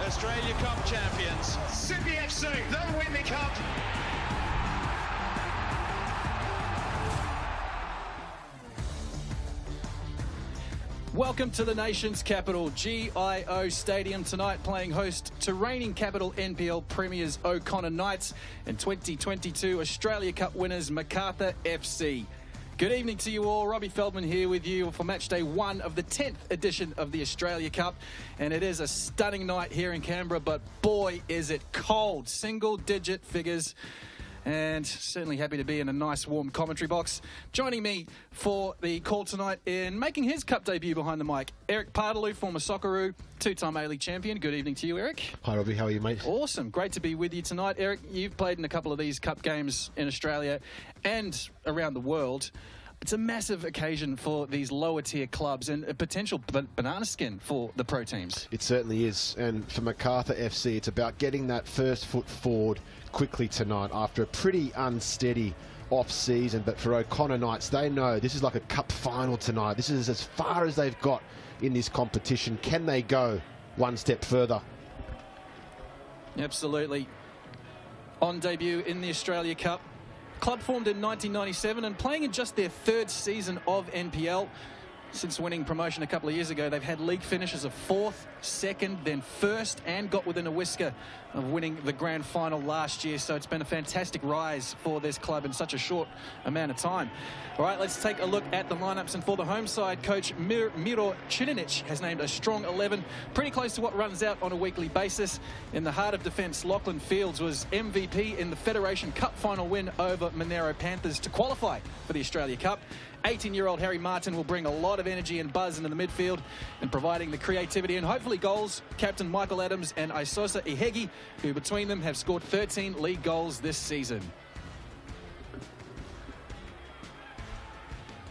Australia Cup champions. Sydney FC, they'll win the cup. Welcome to the nation's capital, GIO Stadium tonight, playing host to reigning capital NPL premiers O'Connor Knights and 2022 Australia Cup winners Macarthur FC. Good evening to you all. Robbie Feldman here with you for match day 1 of the 10th edition of the Australia Cup. And it is a stunning night here in Canberra, but boy, is it cold. Single-digit figures. And certainly happy to be in a nice warm commentary box. Joining me for the call tonight in making his cup debut behind the mic, Eric Partaloo, former Socceroo, two-time A-League champion. Good evening to you, Eric. Hi, Robbie. How are you, mate? Awesome. Great to be with you tonight. Eric, you've played in a couple of these cup games in Australia and around the world. It's a massive occasion for these lower-tier clubs and a potential banana skin for the pro teams. It certainly is. And for Macarthur FC, it's about getting that first foot forward quickly tonight after a pretty unsteady off-season. But for O'Connor Knights, they know this is like a cup final tonight. This is as far as they've got in this competition. Can they go one step further? Absolutely. On debut in the Australia Cup. Club formed in 1997 and playing in just their 3rd season of NPL. Since winning promotion a couple of years ago, they've had league finishes of 4th, 2nd, then 1st, and got within a whisker of winning the grand final last year. So it's been a fantastic rise for this club in such a short amount of time. All right, let's take a look at the lineups. And for the home side, coach Miro Cilinic has named a strong 11, pretty close to what runs out on a weekly basis. In the heart of defence, Lachlan Fields was MVP in the Federation Cup final win over Monero Panthers to qualify for the Australia Cup. 18-year-old Harry Martin will bring a lot of energy and buzz into the midfield and providing the creativity and hopefully goals. Captain Michael Adams and Isosa Ihegi, who between them have scored 13 league goals this season.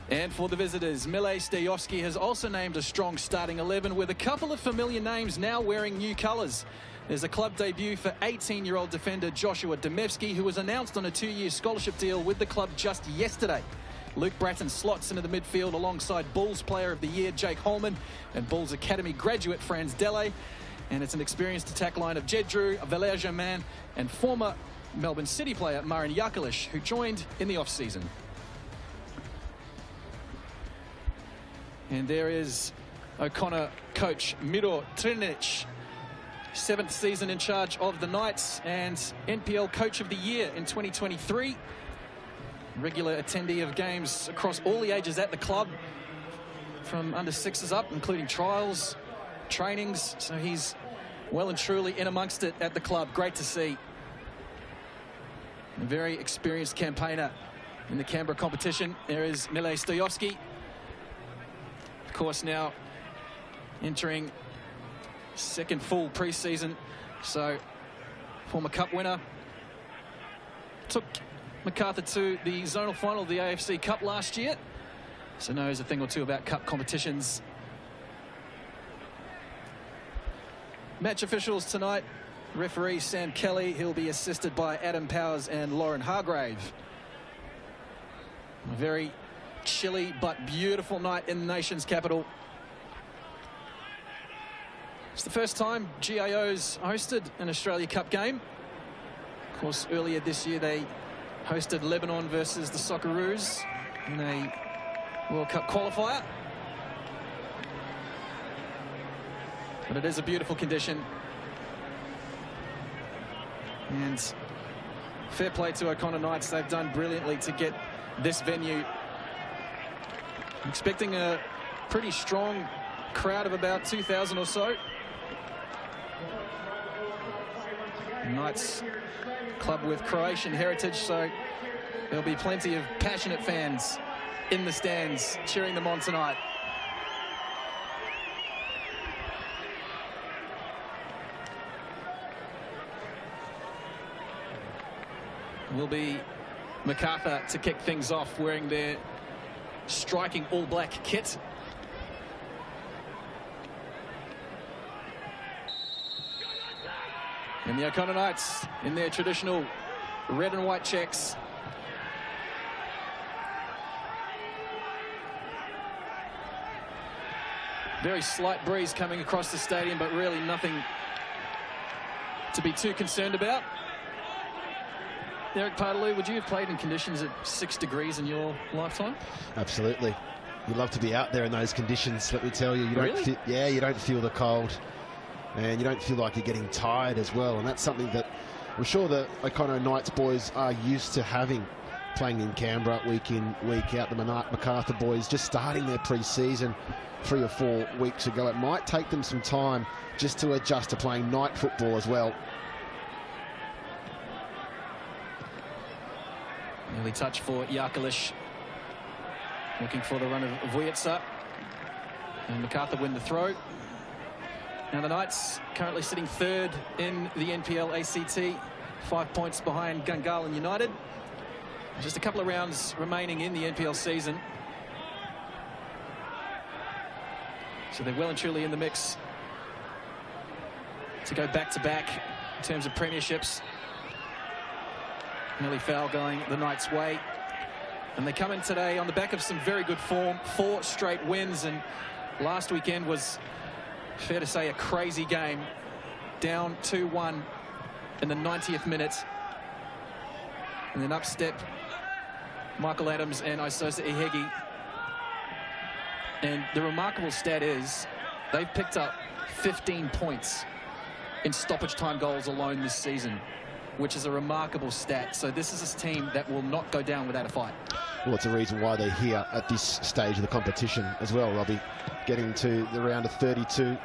And for the visitors, Mile Stejovski has also named a strong starting 11 with a couple of familiar names now wearing new colours. There's a club debut for 18-year-old defender Joshua Demevski, who was announced on a 2-year scholarship deal with the club just yesterday. Luke Bratton slots into the midfield alongside Bulls Player of the Year Jake Holman and Bulls Academy graduate Franz Dele. And it's an experienced attack line of Jed Drew, Valère Germain and former Melbourne City player Marin Jakalic, who joined in the off-season. And there is O'Connor coach Miro Cilinic, 7th season in charge of the Knights and NPL Coach of the Year in 2023. Regular attendee of games across all the ages at the club, from under 6s up, including trials, trainings. So he's well and truly in amongst it at the club. Great to see. A very experienced campaigner in the Canberra competition. There is Mile Stejovski. Of course, now entering 2nd full pre-season. So, former cup winner. Took Macarthur to the zonal final of the AFC Cup last year, so knows a thing or two about cup competitions. Match officials tonight, referee Sam Kelly. He'll be assisted by Adam Powers and Lauren Hargrave. A very chilly but beautiful night in the nation's capital. It's the first time GIO's hosted an Australia Cup game. Of course, earlier this year they hosted Lebanon versus the Socceroos in a World Cup qualifier. But it is a beautiful condition. And fair play to O'Connor Knights. They've done brilliantly to get this venue. I'm expecting a pretty strong crowd of about 2,000 or so. Knights club with Croatian heritage, so there'll be plenty of passionate fans in the stands cheering them on tonight. Will be Macarthur to kick things off, wearing their striking all-black kit. And the O'Connor Knights in their traditional red and white checks. Very slight breeze coming across the stadium, but really nothing to be too concerned about. Eric Partaloo, would you have played in conditions at 6 degrees in your lifetime? Absolutely. You love to be out there in those conditions, let me tell you. You don't Really? you don't feel the cold. And you don't feel like you're getting tired as well. And that's something that I'm sure the O'Connor Knights boys are used to having, playing in Canberra week in, week out. The Macarthur boys just starting their pre-season 3 or 4 weeks ago. It might take them some time just to adjust to playing night football as well. Early touch for Yarkalish. Looking for the run of Vujitsa. And Macarthur win the throw. Now the Knights currently sitting 3rd in the NPL ACT, 5 points behind Gungahlin United. Just a couple of rounds remaining in the NPL season. So they're well and truly in the mix to go back-to-back in terms of premierships. Nearly foul going the Knights' way. And they come in today on the back of some very good form, 4 straight wins, and last weekend was, fair to say, a crazy game. Down 2-1 in the 90th minute. And then up step Michael Adams and Isosa Ihegi. And the remarkable stat is they've picked up 15 points in stoppage time goals alone this season, which is a remarkable stat. So this is a team that will not go down without a fight. Well, it's a reason why they're here at this stage of the competition as well, Robbie. Getting to the round of 32,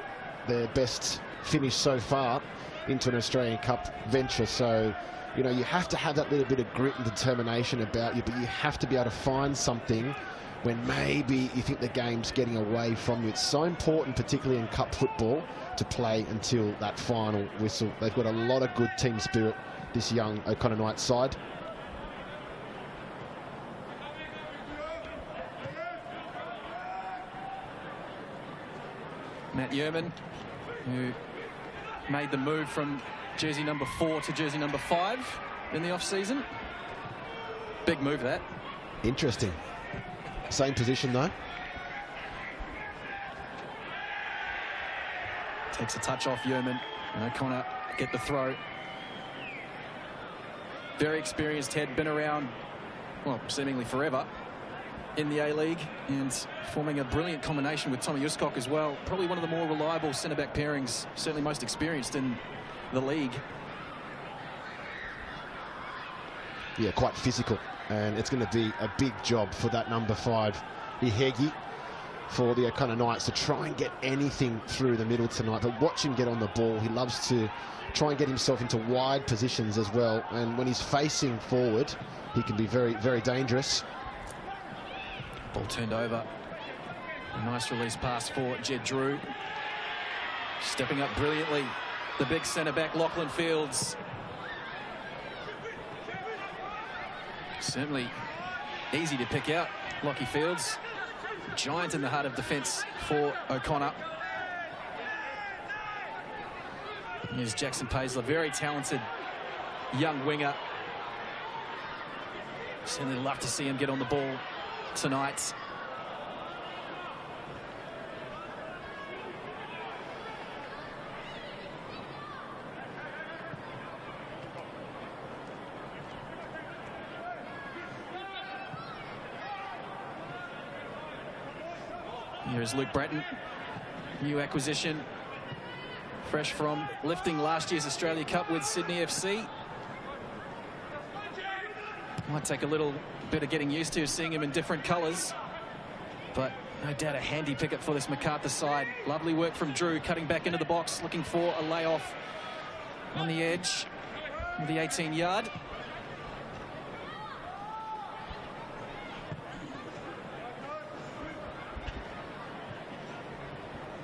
their best finish so far into an Australian Cup venture. So, you know, you have to have that little bit of grit and determination about you, but you have to be able to find something when maybe you think the game's getting away from you. It's so important, particularly in cup football, to play until that final whistle. They've got a lot of good team spirit, this young O'Connor Knights side. Matt Yerman, who made the move from jersey number 4 to jersey number 5 in the off-season. Big move, that. Interesting. Same position, though. Takes a touch off Yerman, and O'Connor get the throw. Very experienced head, been around, well, seemingly forever in the A-League, and forming a brilliant combination with Tommy Uscock as well. Probably one of the more reliable centre-back pairings, certainly most experienced in the league. Yeah, quite physical, and it's going to be a big job for that number 5, Ihegi, for the O'Connor Knights to try and get anything through the middle tonight. But watch him get on the ball. He loves to try and get himself into wide positions as well, and when he's facing forward, he can be very, very dangerous. Ball turned over. A nice release pass for Jed Drew. Stepping up brilliantly, the big centre-back Lachlan Fields. Certainly easy to pick out, Lockie Fields. Giant in the heart of defence for O'Connor. Here's Jackson Paisley, very talented young winger. Certainly love to see him get on the ball tonight. Here's Luke Bratton, new acquisition, fresh from lifting last year's Australia Cup with Sydney FC. Might take a little bit of getting used to seeing him in different colours, but no doubt a handy pickup for this Macarthur side. Lovely work from Drew, cutting back into the box, looking for a layoff on the edge of the 18-yard.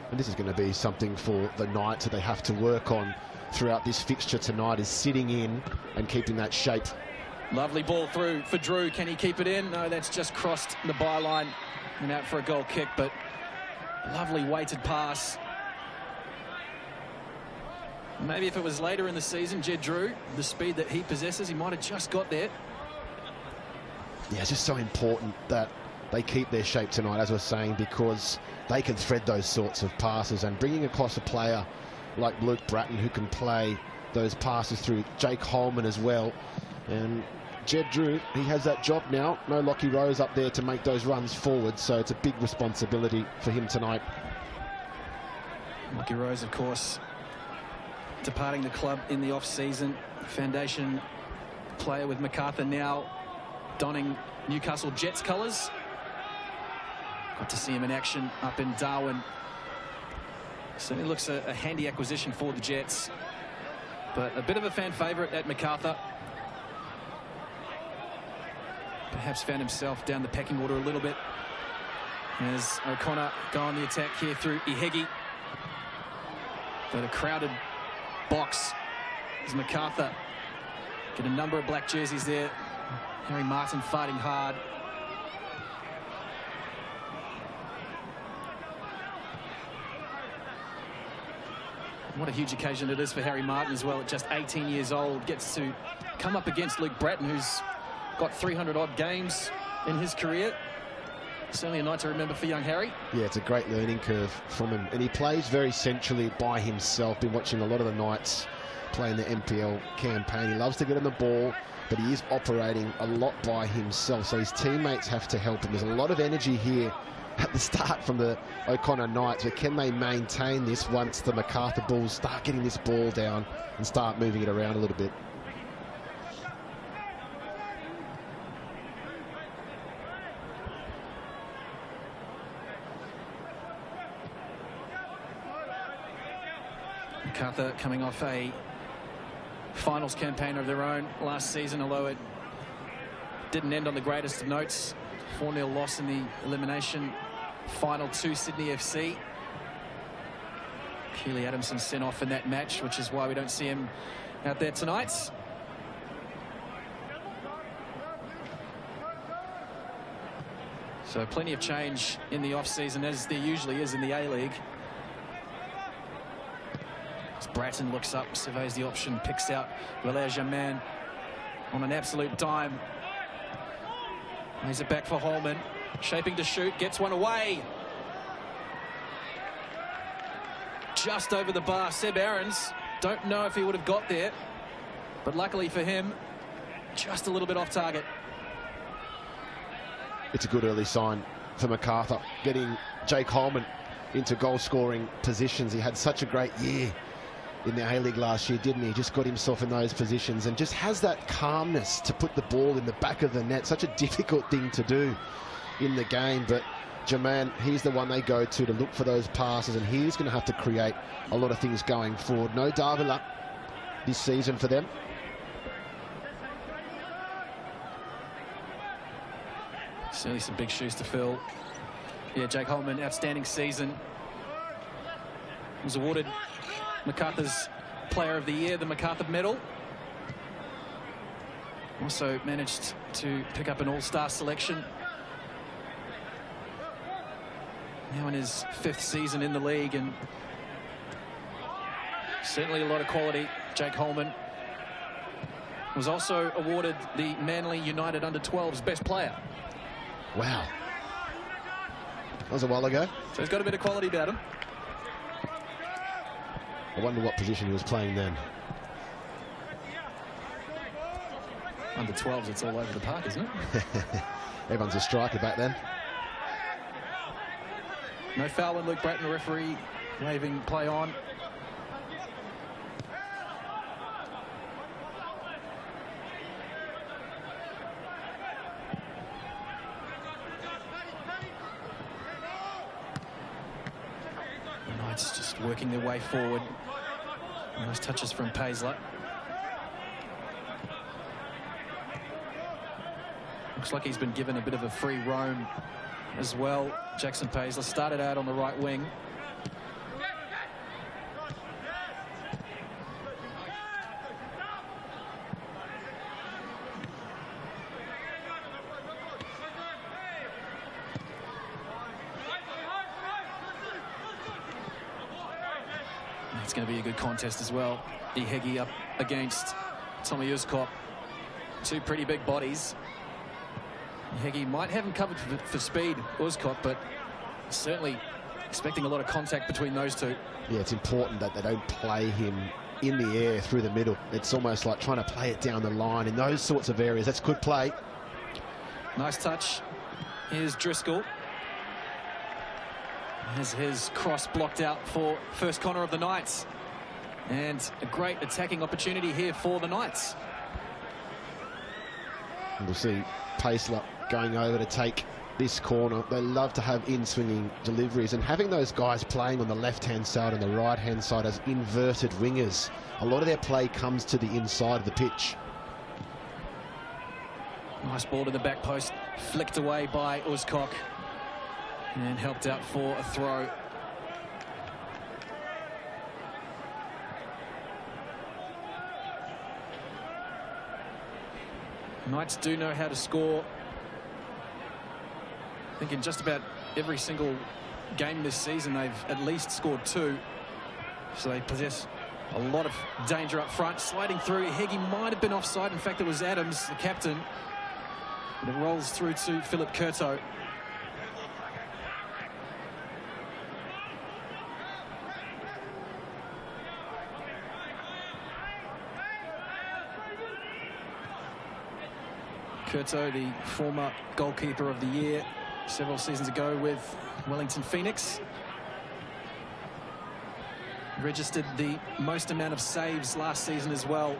And this is going to be something for the Knights that they have to work on throughout this fixture tonight, is sitting in and keeping that shape. Lovely ball through for Drew. Can he keep it in? No, that's just crossed the byline and out for a goal kick, but lovely weighted pass. Maybe if it was later in the season, Jed Drew, the speed that he possesses, he might have just got there. Yeah, it's just so important that they keep their shape tonight, as we're saying, because they can thread those sorts of passes, and bringing across a player like Luke Bratton, who can play those passes through. Jake Holman as well. And Jed Drew, he has that job now. No Lockie Rose up there to make those runs forward, so it's a big responsibility for him tonight. Lockie Rose, of course, departing the club in the off-season. Foundation player with Macarthur now donning Newcastle Jets colours. Got to see him in action up in Darwin. Certainly looks a handy acquisition for the Jets, but a bit of a fan favourite at Macarthur. Perhaps found himself down the pecking order a little bit as O'Connor go on the attack here through Ihegi. But a crowded box as Macarthur get a number of black jerseys there. Harry Martin fighting hard. What a huge occasion it is for Harry Martin as well. At just 18 years old, gets to come up against Luke Bratton, who's got 300-odd games in his career. Certainly a night to remember for young Harry. Yeah, it's a great learning curve from him. And he plays very centrally by himself. Been watching a lot of the nights playing the NPL campaign. He loves to get on the ball, but he is operating a lot by himself. So his teammates have to help him. There's a lot of energy here at the start from the O'Connor Knights, but can they maintain this once the Macarthur Bulls start getting this ball down and start moving it around a little bit? Macarthur coming off a finals campaign of their own last season, although it didn't end on the greatest of notes. 4-0 loss in the elimination final to Sydney FC. Keely Adamson sent off in that match, which is why we don't see him out there tonight. So plenty of change in the off-season, as there usually is in the A-League. As Bratton looks up, surveys the option, picks out Valère Germain on an absolute dime. Lays it back for Holman, shaping to shoot, gets one away. Just over the bar. Seb Aarons, don't know if he would have got there, but luckily for him, just a little bit off target. It's a good early sign for Macarthur, getting Jake Holman into goal-scoring positions. He had such a great year in the A-League last year, didn't he? Just got himself in those positions and just has that calmness to put the ball in the back of the net. Such a difficult thing to do in the game, but Germain, he's the one they go to look for those passes, and he's going to have to create a lot of things going forward. No Davila this season for them. Certainly some big shoes to fill. Yeah, Jake Holman, outstanding season. Was awarded Macarthur's Player of the Year, the Macarthur Medal. Also managed to pick up an all-star selection. Now in his 5th season in the league, and certainly a lot of quality. Jake Holman was also awarded the Manly United Under-12's Best Player. Wow. That was a while ago. So he's got a bit of quality about him. I wonder what position he was playing then. Under 12s, it's all over the park, isn't it? Everyone's a striker back then. No foul when Luke Bratton, the referee, waving play on. The Knights just working their way forward. Nice touches from Paisley. Looks like he's been given a bit of a free roam as well. Jackson Paisley started out on the right wing. It's going to be a good contest as well. Ihegi up against Tommy Uzkop. Two pretty big bodies. Ihegi might have him covered for speed, Uzkop, but certainly expecting a lot of contact between those two. Yeah, it's important that they don't play him in the air through the middle. It's almost like trying to play it down the line in those sorts of areas. That's good play. Nice touch. Here's Driscoll. Has his cross blocked out for first corner of the Knights. And a great attacking opportunity here for the Knights. We'll see Paisley going over to take this corner. They love to have in-swinging deliveries, and having those guys playing on the left-hand side and the right-hand side as inverted wingers, a lot of their play comes to the inside of the pitch. Nice ball to the back post, flicked away by Uzcock and helped out for a throw. Knights do know how to score. I think in just about every single game this season they've at least scored 2. So they possess a lot of danger up front. Sliding through, Heggie might have been offside. In fact, it was Adams, the captain. And it rolls through to Philip Curto. Curto, the former goalkeeper of the year several seasons ago with Wellington Phoenix. Registered the most amount of saves last season as well.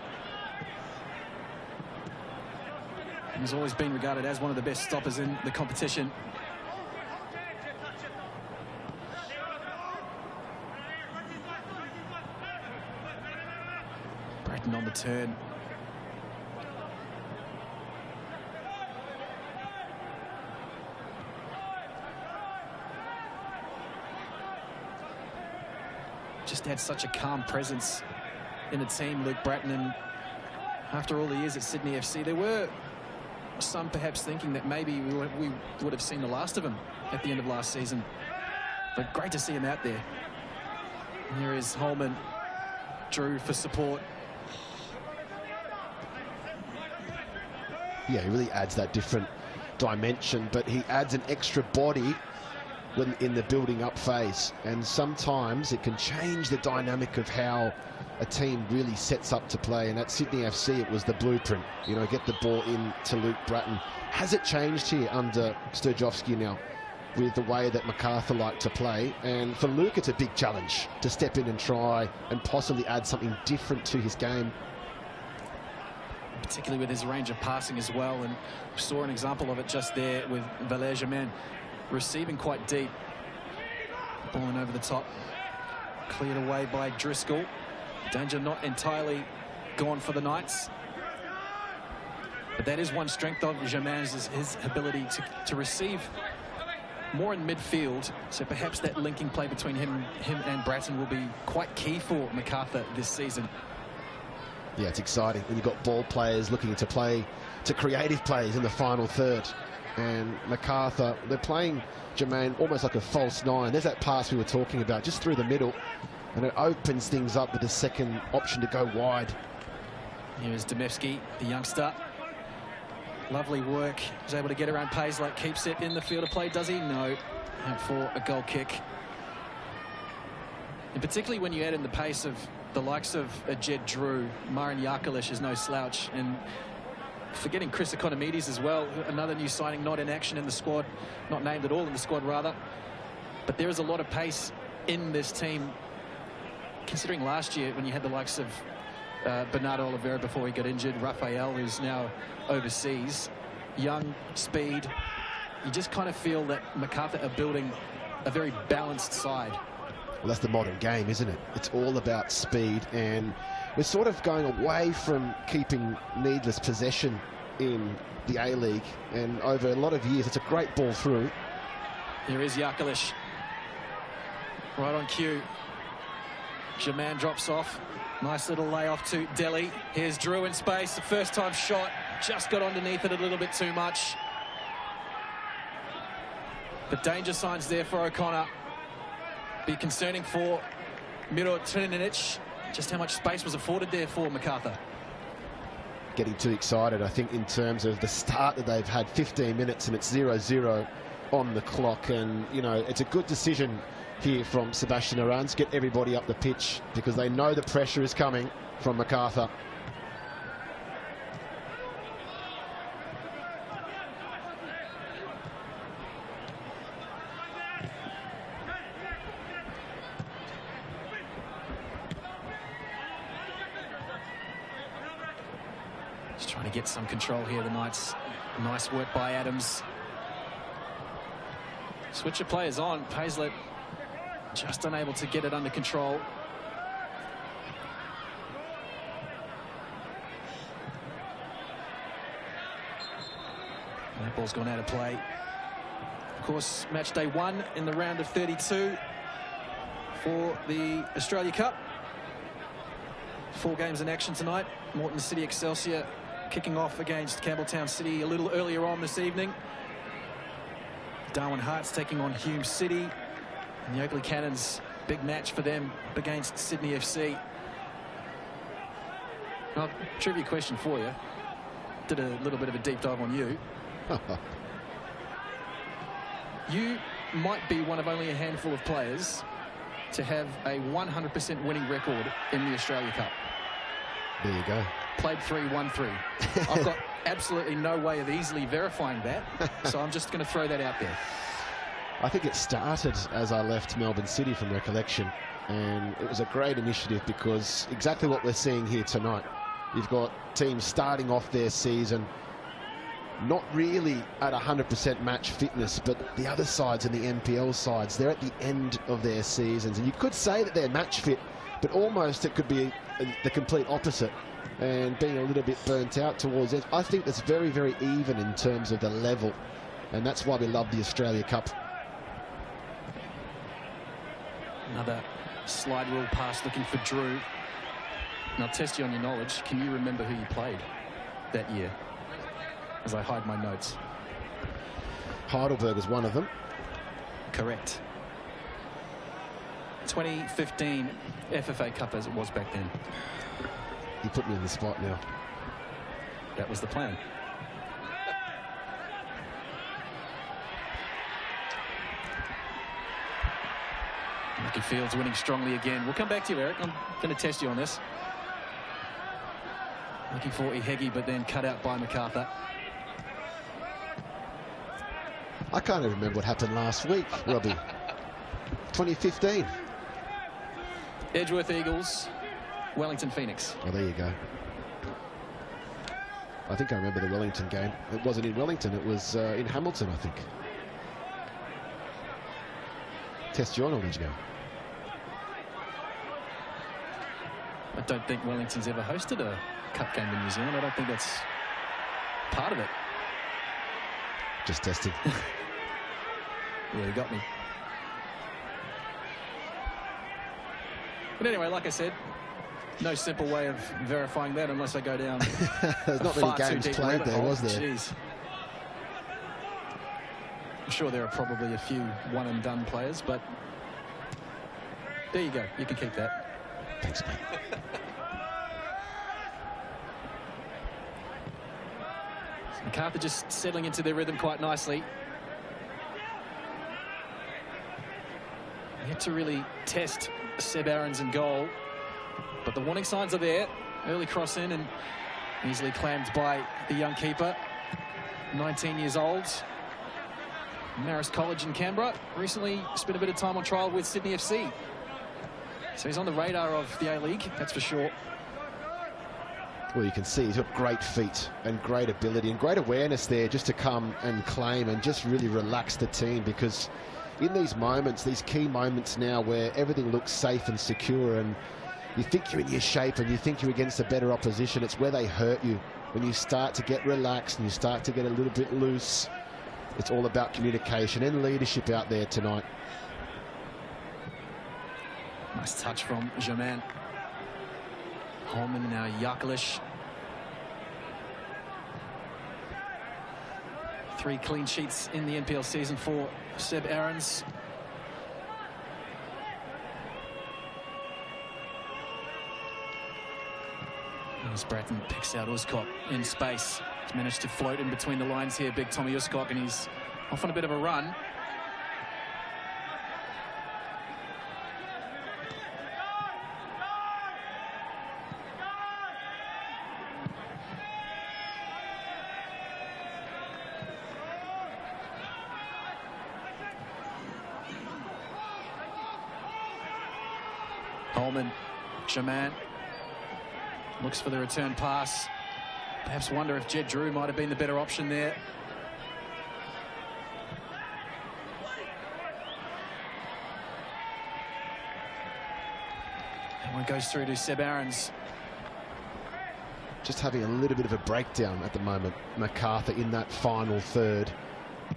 And has always been regarded as one of the best stoppers in the competition. Breton on the turn. Just had such a calm presence in the team, Luke Bratton, and after all the years at Sydney FC, there were some perhaps thinking that maybe we would have seen the last of him at the end of last season. But great to see him out there. And here is Holman, Drew for support. Yeah, he really adds that different dimension, but he adds an extra body when in the building up phase, and sometimes it can change the dynamic of how a team really sets up to play. And at Sydney FC it was the blueprint, you know, get the ball in to Luke Bratton. Has it changed here under Sturjovski now with the way that Macarthur liked to play? And for Luke it's a big challenge to step in and try and possibly add something different to his game, particularly with his range of passing as well, and we saw an example of it just there with Valère Germain receiving quite deep. Balling over the top, cleared away by Driscoll. Danger not entirely gone for the Knights, but that is one strength of Germain's, is his ability to receive more in midfield. So perhaps that linking play between him and Bratton will be quite key for Macarthur this season. Yeah, it's exciting when you've got ball players looking to play to creative plays in the final third. And Macarthur, they're playing Germain almost like a false 9. There's that pass we were talking about, just through the middle, and it opens things up with a second option to go wide. Here's Demevski, the youngster. Lovely work. He's able to get around Paisley, keeps it in the field of play. Does he? No. And for a goal kick. And particularly when you add in the pace of the likes of Jed Drew, Marin Jakalic is no slouch, and forgetting Chris Economides as well, another new signing, not in action in the squad, not named at all in the squad rather. But there is a lot of pace in this team, considering last year when you had the likes of Bernardo Oliveira before he got injured, Rafael, who's now overseas, young, speed. You just kind of feel that Macarthur are building a very balanced side. Well, that's the modern game, isn't it? It's all about speed, and we're sort of going away from keeping needless possession in the A-League, and over a lot of years it's a great ball through. Here is Jakalic, right on cue. Germain drops off, nice little layoff to Delhi. Here's Drew in space, the first time shot, just got underneath it a little bit too much, but danger signs there for O'Connor. Be concerning for Miro Trininic. Just how much space was afforded there for Macarthur. Getting too excited, I think, in terms of the start that they've had. 15 minutes and it's 0-0 on the clock, and you know, it's a good decision here from Sebastian Arans. Get everybody up the pitch because they know the pressure is coming from Macarthur. Just trying to get some control here, the Knights. Nice work by Adams. Switch of players on. Paisley just unable to get it under control. That ball's gone out of play. Of course, match day 1 in the round of 32 for the Australia Cup. 4 games in action tonight. Moreton City Excelsior kicking off against Campbelltown City a little earlier on this evening. Darwin Hearts taking on Hume City. And the Oakley Cannons, big match for them against Sydney FC. Now, trivia question for you. Did a little bit of a deep dive on you. You might be one of only a handful of players to have a 100% winning record in the Australia Cup. There you go. Played 3, won 3. I've got absolutely no way of easily verifying that, so I'm just going to throw that out there. I think it started as I left Melbourne City from recollection, and it was a great initiative because exactly what we're seeing here tonight. You've got teams starting off their season not really at 100% match fitness, but the other sides and the NPL sides, they're at the end of their seasons, and you could say that they're match fit, but almost it could be the complete opposite and being a little bit burnt out towards it. I think that's very, very even in terms of the level, and that's why we love the Australia Cup. Another slide rule pass looking for Drew. And I'll test you on your knowledge. Can you remember who you played that year? As I hide my notes. Heidelberg is one of them. Correct. 2015 FFA Cup as it was back then. You put me in the spot now. That was the plan. Mickey Fields winning strongly again. We'll come back to you, Eric. I'm going to test you on this. Looking for Ihegi, but then cut out by Macarthur. I can't even remember what happened last week, Robbie. 2015. Edgeworth Eagles, Wellington Phoenix. Oh, there you go. I think I remember the Wellington game. It wasn't in Wellington, it was in Hamilton, I think. Test your knowledge now. I don't think Wellington's ever hosted a cup game in New Zealand. I don't think that's part of it. Just testing. Yeah, you got me. But anyway, like I said, no simple way of verifying that unless I go down. There's not many games played there, was there? Jeez. I'm sure there are probably a few one-and-done players, but there you go. You can keep that. Thanks, mate. Macarthur just settling into their rhythm quite nicely. Yet to really test Seb Aarons in goal, but the warning signs are there. Early cross in and easily clammed by the young keeper, 19 years old. Marist College in Canberra. Recently spent a bit of time on trial with Sydney FC. So he's on the radar of the A-League, that's for sure. Well, you can see he's got great feet and great ability and great awareness there just to come and claim and just really relax the team, because in these moments, these key moments now where everything looks safe and secure and you think you're in your shape and you think you're against a better opposition, it's where they hurt you. When you start to get relaxed and you start to get a little bit loose, it's all about communication and leadership out there tonight. Nice touch from Germain. Holman, now Yakalish. 3 clean sheets in the NPL season for Seb Aarons. As Bratton picks out Uscock in space. He's managed to float in between the lines here, big Tommy Uscock, and he's off on a bit of a run. Holman, Germain looks for the return pass. Perhaps wonder if Jed Drew might have been the better option there. And one goes through to Seb Aarons. Just having a little bit of a breakdown at the moment, Macarthur in that final third.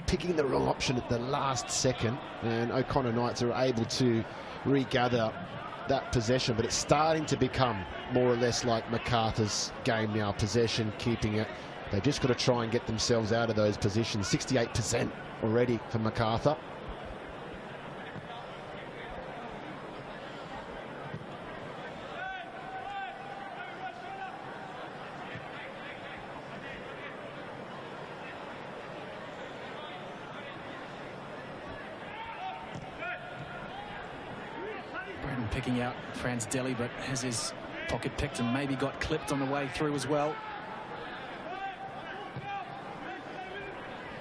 Picking the wrong option at the last second, and O'Connor Knights are able to regather that possession, but it's starting to become more or less like Macarthur's game now. Possession, keeping it. They've just got to try and get themselves out of those positions. 68% already for Macarthur. Picking out Franz Deli, but has his pocket picked and maybe got clipped on the way through as well.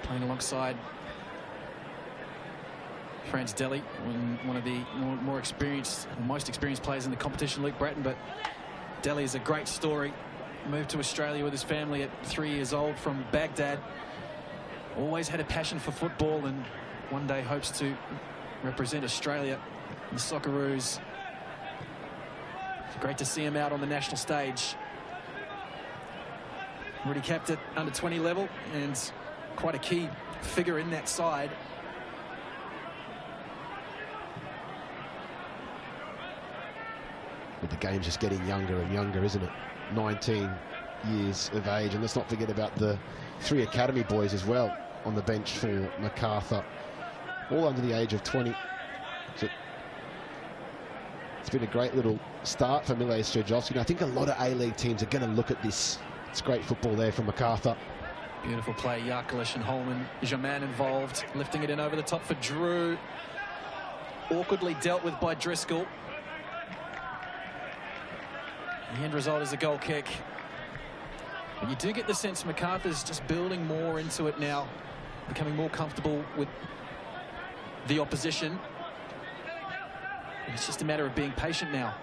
Playing alongside Franz Deli, one of the more experienced, most experienced players in the competition, Luke Bratton. But Deli is a great story. Moved to Australia with his family at 3 years old from Baghdad. Always had a passion for football, and one day hopes to represent Australia in the Socceroos. Great to see him out on the national stage. Already capped at under 20 level and quite a key figure in that side. But the game's just getting younger and younger, isn't it? 19 years of age, and let's not forget about the 3 academy boys as well on the bench for Macarthur, all under the age of 20. So it's been a great little start for Mile Strijovski. I think a lot of A-League teams are going to look at this. It's great football there from Macarthur. Beautiful play, Yarkalish and Holman. Germain involved, lifting it in over the top for Drew. Awkwardly dealt with by Driscoll. The end result is a goal kick. But you do get the sense Macarthur's just building more into it now, becoming more comfortable with the opposition. It's just a matter of being patient now.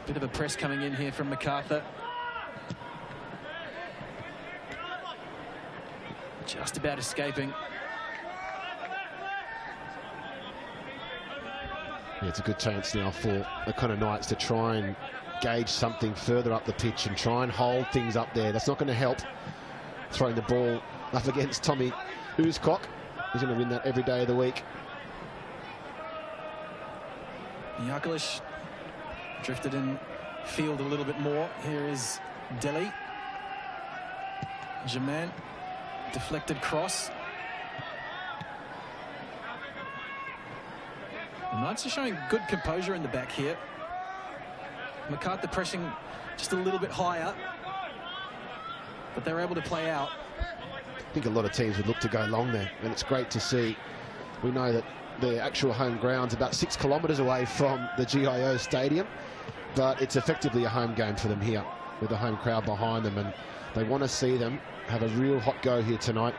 Bit of a press coming in here from Macarthur. Just about escaping. Yeah, it's a good chance now for O'Connor Knights to try and gauge something further up the pitch and try and hold things up there. That's not going to help. Throwing the ball up against Tommy Ooscock. He's going to win that every day of the week. Yarkalish drifted in field a little bit more. Here is Deli. Germain, deflected cross. The Knights are showing good composure in the back here. Macarthur pressing just a little bit higher, but they're able to play out. I think a lot of teams would look to go long there, and it's great to see. We know that the actual home ground's about 6 kilometres away from the GIO stadium, but it's effectively a home game for them here with the home crowd behind them, and they want to see them have a real hot go here tonight.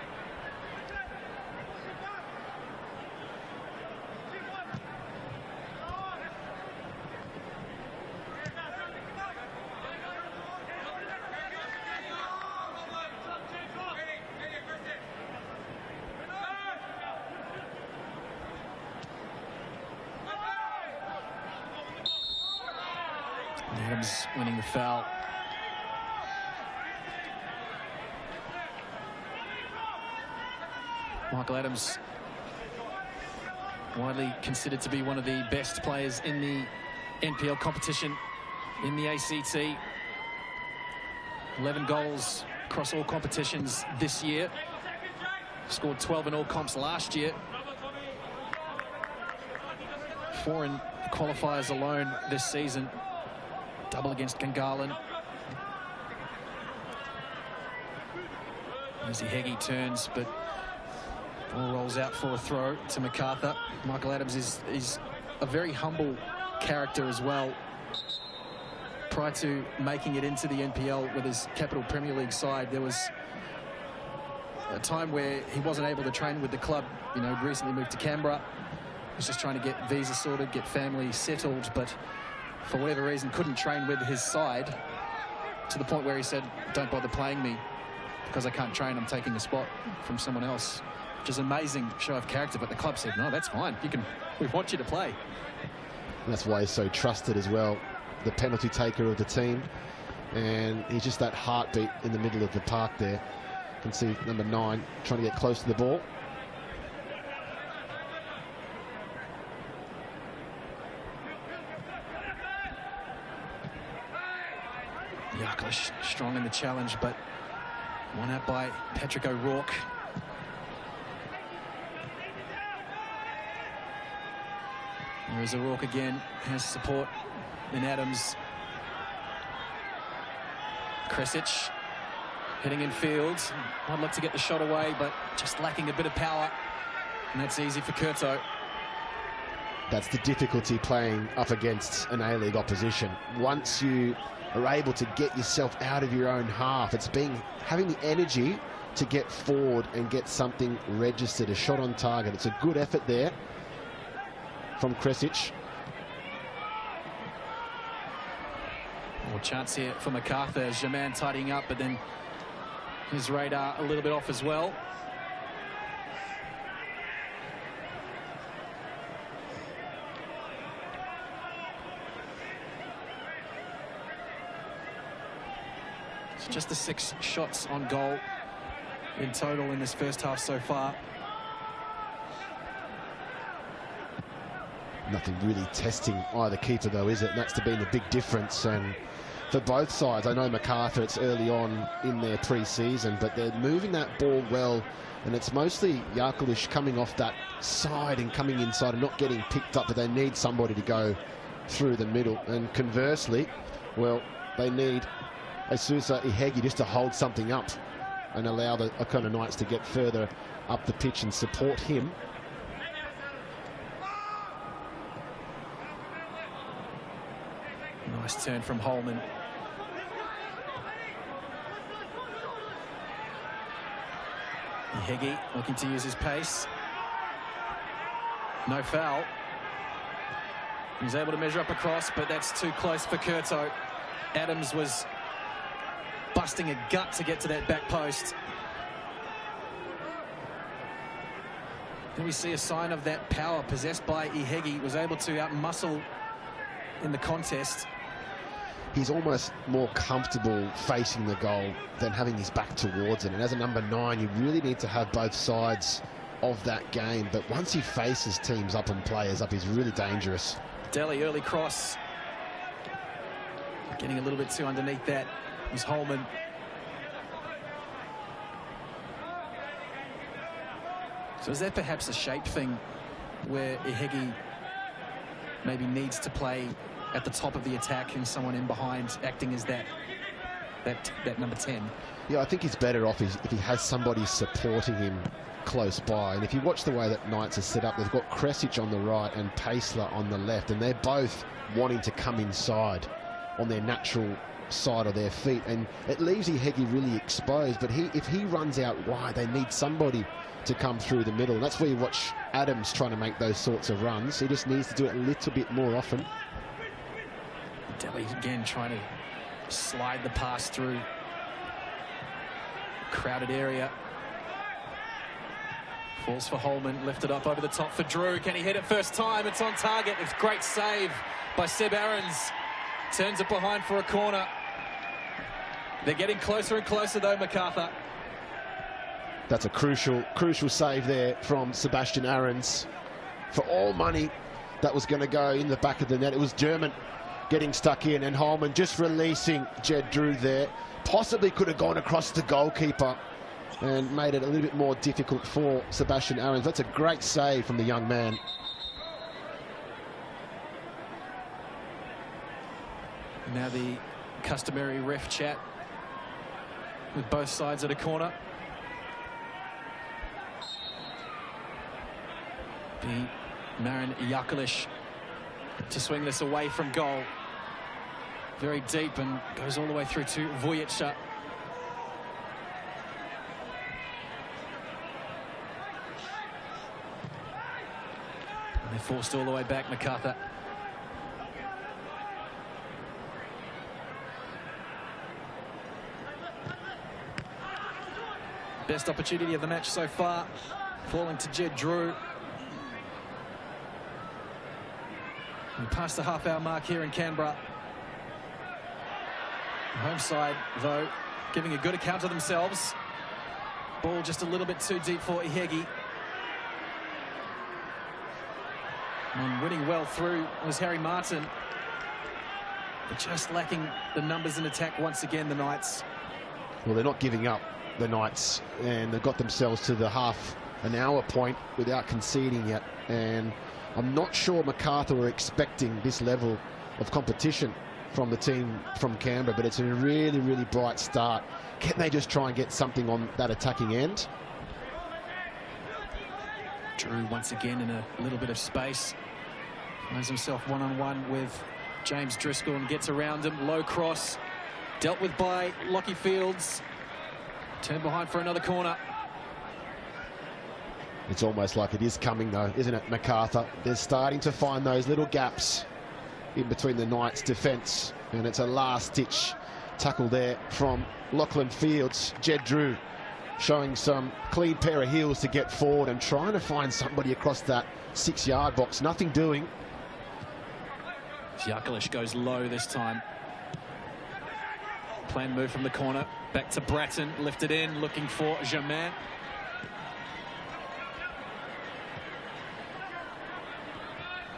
Adams winning the foul. Michael Adams, widely considered to be one of the best players in the NPL competition in the ACT. 11 goals across all competitions this year. Scored 12 in all comps last year. 4 in qualifiers alone this season. Double against Gungahlin. As Heggie turns, but ball rolls out for a throw to Macarthur. Michael Adams is a very humble character as well. Prior to making it into the NPL with his Capital Premier League side, there was a time where he wasn't able to train with the club. You know, recently moved to Canberra. was just trying to get visa sorted, get family settled, but for whatever reason couldn't train with his side, to the point where he said, don't bother playing me because I can't train, I'm taking a spot from someone else. Which is an amazing show of character, but the club said, no, that's fine, we want you to play. And that's why he's so trusted as well, the penalty taker of the team. And he's just that heartbeat in the middle of the park there. You can see number 9 trying to get close to the ball. Yaklish strong in the challenge, but one out by Patrick O'Rourke. There is O'Rourke again, has support in Adams. Kresic heading in field. I'd like to get the shot away, but just lacking a bit of power. And that's easy for Curto. That's the difficulty playing up against an A-League opposition. Once you are able to get yourself out of your own half, it's having the energy to get forward and get something registered, a shot on target. It's a good effort there from Kresic. More chance here for Macarthur. Germain tidying up, but then his radar a little bit off as well. It's just the 6 shots on goal in total in this first half so far. Nothing really testing either keeper though, is it? And that's to be the big difference. And for both sides, I know Macarthur, it's early on in their pre-season, but they're moving that ball well, and it's mostly Yaklish coming off that side and coming inside and not getting picked up, but they need somebody to go through the middle. And conversely, well, they need Asusa Ihegi just to hold something up and allow the O'Connor Knights to get further up the pitch and support him. Nice turn from Holman. Ihegi looking to use his pace. No foul. He's able to measure up across, but that's too close for Curto. Adams was busting a gut to get to that back post. Then we see a sign of that power possessed by Ihegi. Was able to outmuscle in the contest. He's almost more comfortable facing the goal than having his back towards it. And as a number 9, you really need to have both sides of that game. But once he faces teams up and players up, he's really dangerous. Delhi, early cross. Getting a little bit too underneath that was Holman. So is that perhaps a shape thing where Ihegi maybe needs to play at the top of the attack and someone in behind acting as that number 10? Yeah, I think he's better off if he has somebody supporting him close by. And if you watch the way that Knights are set up, they've got Kresic on the right and Pacler on the left, and they're both wanting to come inside on their natural side of their feet, and it leaves Ihegi really exposed. But if he runs out wide, they need somebody to come through the middle, and that's where you watch Adams trying to make those sorts of runs. He just needs to do it a little bit more often. Delhi again trying to slide the pass through crowded area. Falls for Holman, lifted up over the top for Drew. Can he hit it first time? It's on target. It's a great save by Seb Aarons. Turns it behind for a corner. They're getting closer and closer though, Macarthur. That's a crucial save there from Sebastian Aarons. For all money, that was going to go in the back of the net. It was German getting stuck in, and Holman just releasing Jed Drew there. Possibly could have gone across the goalkeeper and made it a little bit more difficult for Sebastian Aarons. That's a great save from the young man. Now the customary ref chat with both sides at a corner. The Marin Yaklish to swing this away from goal. Very deep and goes all the way through to Vujica. Forced all the way back, Macarthur. Best opportunity of the match so far, falling to Jed Drew. We passed the half-hour mark here in Canberra. Home side, though, giving a good account of themselves. Ball just a little bit too deep for Ihegi. And winning well through was Harry Martin. But just lacking the numbers in attack once again, the Knights. Well, they're not giving up, the Knights, and they've got themselves to the half an hour point without conceding yet. And I'm not sure Macarthur were expecting this level of competition from the team from Canberra, but it's a really, really bright start. Can they just try and get something on that attacking end? Drew once again in a little bit of space. Finds himself one-on-one with James Driscoll and gets around him. Low cross. Dealt with by Lockie Fields. Turned behind for another corner. It's almost like it is coming, though, isn't it, Macarthur? They're starting to find those little gaps in between the Knights' defence. And it's a last-ditch tackle there from Lachlan Fields. Jed Drew showing some clean pair of heels to get forward and trying to find somebody across that 6-yard box. Nothing doing. Jakalish goes low this time. Planned move from the corner. Back to Bratton. Lifted in, looking for Germain.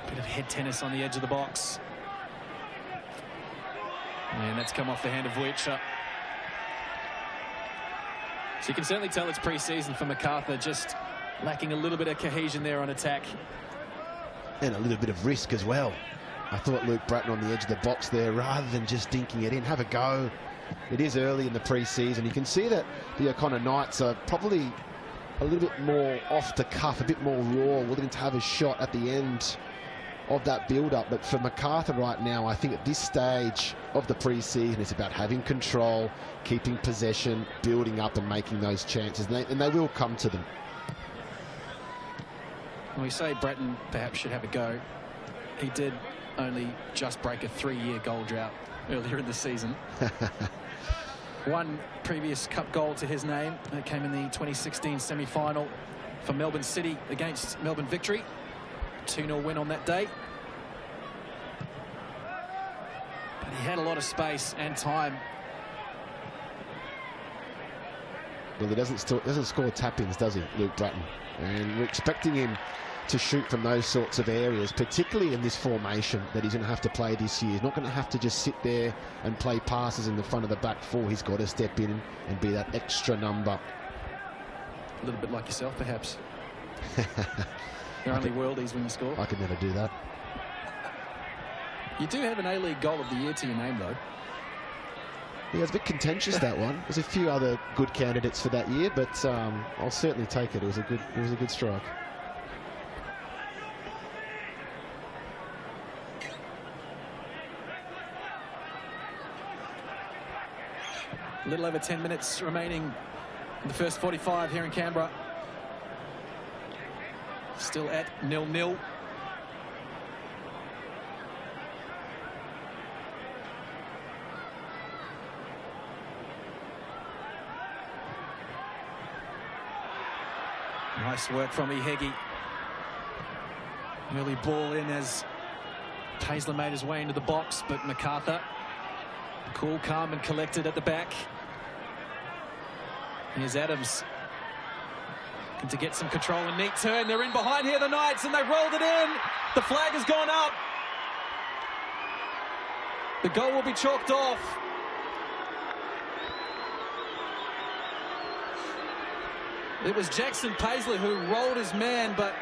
Bit of head tennis on the edge of the box. And that's come off the hand of Witcher. So you can certainly tell it's pre-season for Macarthur, just lacking a little bit of cohesion there on attack. And a little bit of risk as well. I thought Luke Bratton on the edge of the box there, rather than just dinking it in, have a go. It is early in the pre-season. You can see that the O'Connor Knights are probably a little bit more off the cuff, a bit more raw, willing to have a shot at the end of that build-up. But for Macarthur right now, I think at this stage of the pre-season, it's about having control, keeping possession, building up and making those chances, and they will come to them. We say Bratton perhaps should have a go. He did only just break a 3-year goal drought earlier in the season. One previous cup goal to his name. That came in the 2016 semi-final for Melbourne City against Melbourne Victory. 2-0 win on that day. But he had a lot of space and time. Well, he doesn't score tap-ins, does he, Luke Bratton? And we're expecting him to shoot from those sorts of areas, particularly in this formation that he's going to have to play this year. He's not going to have to just sit there and play passes in the front of the back four. He's got to step in and be that extra number. A little bit like yourself, perhaps. They're only worldies when you score. I could never do that. You do have an A-League goal of the year to your name, though. Yeah, it's a bit contentious, that one. There's a few other good candidates for that year, but I'll certainly take it. It was a good strike. A little over 10 minutes remaining in the first 45 here in Canberra. Still at 0-0. Nice work from Ihegi. Early ball in as Paisley made his way into the box, but Macarthur, cool, calm and collected at the back. Here's Adams. Looking to get some control, a neat turn. They're in behind here, the Knights, and they've rolled it in. The flag has gone up. The goal will be chalked off. It was Jackson Paisley who rolled his man, but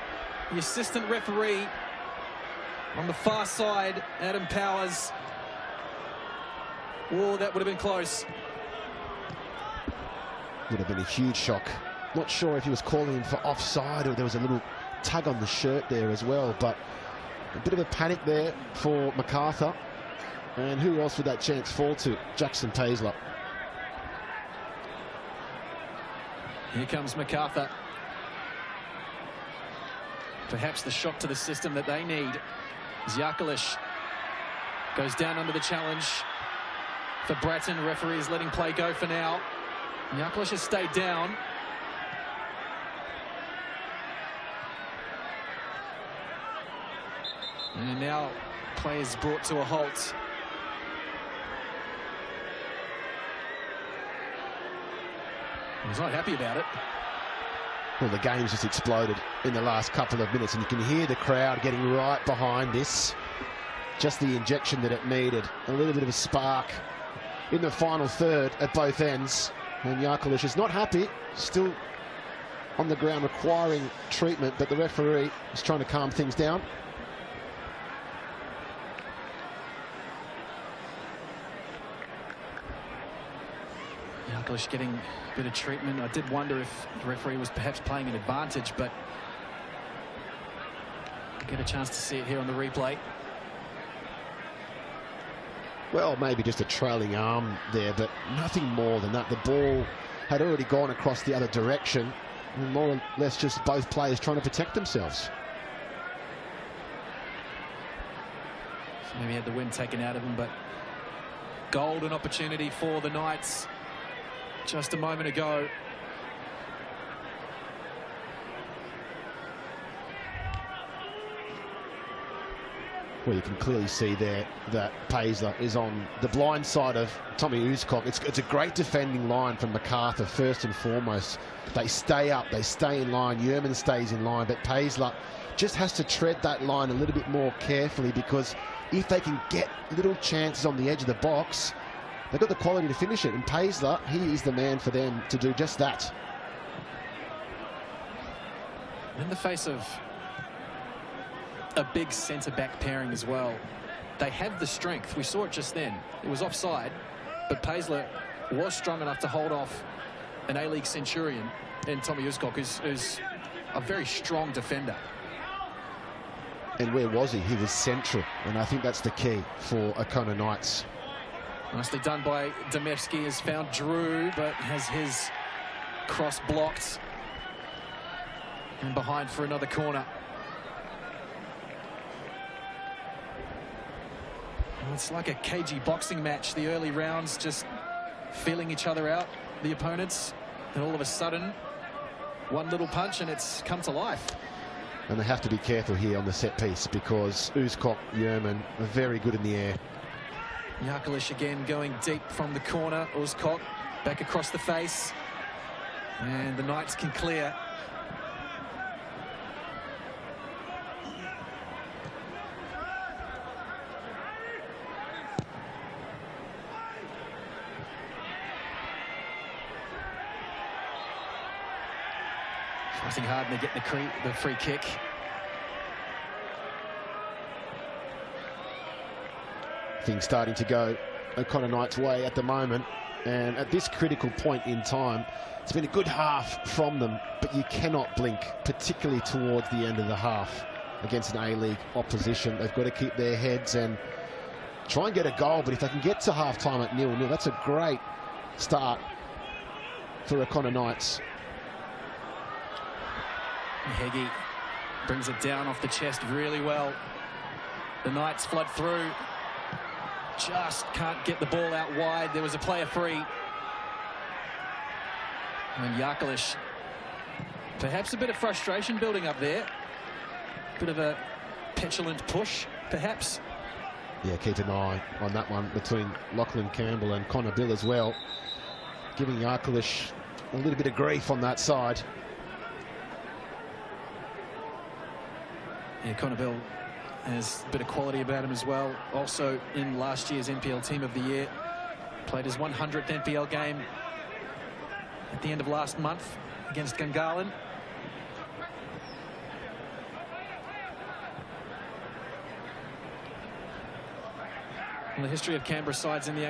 the assistant referee on the far side, Adam Powers. Oh, that would have been close. Would have been a huge shock. Not sure if he was calling him for offside or there was a little tug on the shirt there as well, but a bit of a panic there for Macarthur. And who else would that chance fall to? Jackson Paisley. Here comes Macarthur. perhaps the shock to the system that they need. Jakalic goes down under the challenge for Bratton. Referee is letting play go for now. Jakalic has stayed down. And now play is brought to a halt. He's not happy about it. Well, the game's just exploded in the last couple of minutes, and you can hear the crowd getting right behind this. Just the injection that it needed. A little bit of a spark in the final third at both ends. And Jakalic is not happy, still on the ground requiring treatment, but the referee is trying to calm things down. Jakalic getting a bit of treatment. I did wonder if the referee was perhaps playing an advantage, but I get a chance to see it here on the replay. Well, maybe just a trailing arm there, but nothing more than that. The ball had already gone across the other direction, and more or less just both players trying to protect themselves. So maybe he had the wind taken out of him, but golden opportunity for the Knights just a moment ago. Well, you can clearly see there that Paisley is on the blind side of Tommy Uzcock. It's a great defending line from Macarthur, first and foremost. They stay up, they stay in line. Yeoman stays in line, but Paisley just has to tread that line a little bit more carefully, because if they can get little chances on the edge of the box, they've got the quality to finish it. And Paisley, he is the man for them to do just that. In the face of a big centre-back pairing as well, they have the strength. We saw it just then. It was offside, but Paisley was strong enough to hold off an A-League centurion in Tommy Uzcock, who's a very strong defender. And where was he? He was central, and I think that's the key for O'Connor Knights. Nicely done by Demevski. Has found Drew, but has his cross blocked. And behind for another corner. Well, it's like a cagey boxing match. The early rounds just feeling each other out, the opponents. And all of a sudden, one little punch and it's come to life. And they have to be careful here on the set piece, because Uzcock, Yeoman are very good in the air. Jakalic again going deep from the corner. Uzcock back across the face. And the Knights can clear. Fighting hard, and they get the free kick. Things starting to go O'Connor Knight's way at the moment, and at this critical point in time, it's been a good half from them, but you cannot blink, particularly towards the end of the half against an A-League opposition. They've got to keep their heads and try and get a goal, but if they can get to half-time at 0-0, that's a great start for O'Connor Knights. Heggie brings it down off the chest really well. The Knights flood through. Just can't get the ball out wide. There was a player free. And Jakalic, perhaps a bit of frustration building up there. Bit of a petulant push, perhaps. Yeah, keep an eye on that one between Lachlan Campbell and Connor Bill as well. Giving Jakalic a little bit of grief on that side. Yeah, Connor Bill has a bit of quality about him as well. Also in last year's NPL Team of the Year. Played his 100th NPL game at the end of last month against Gungahlin. Well, the history of Canberra sides in the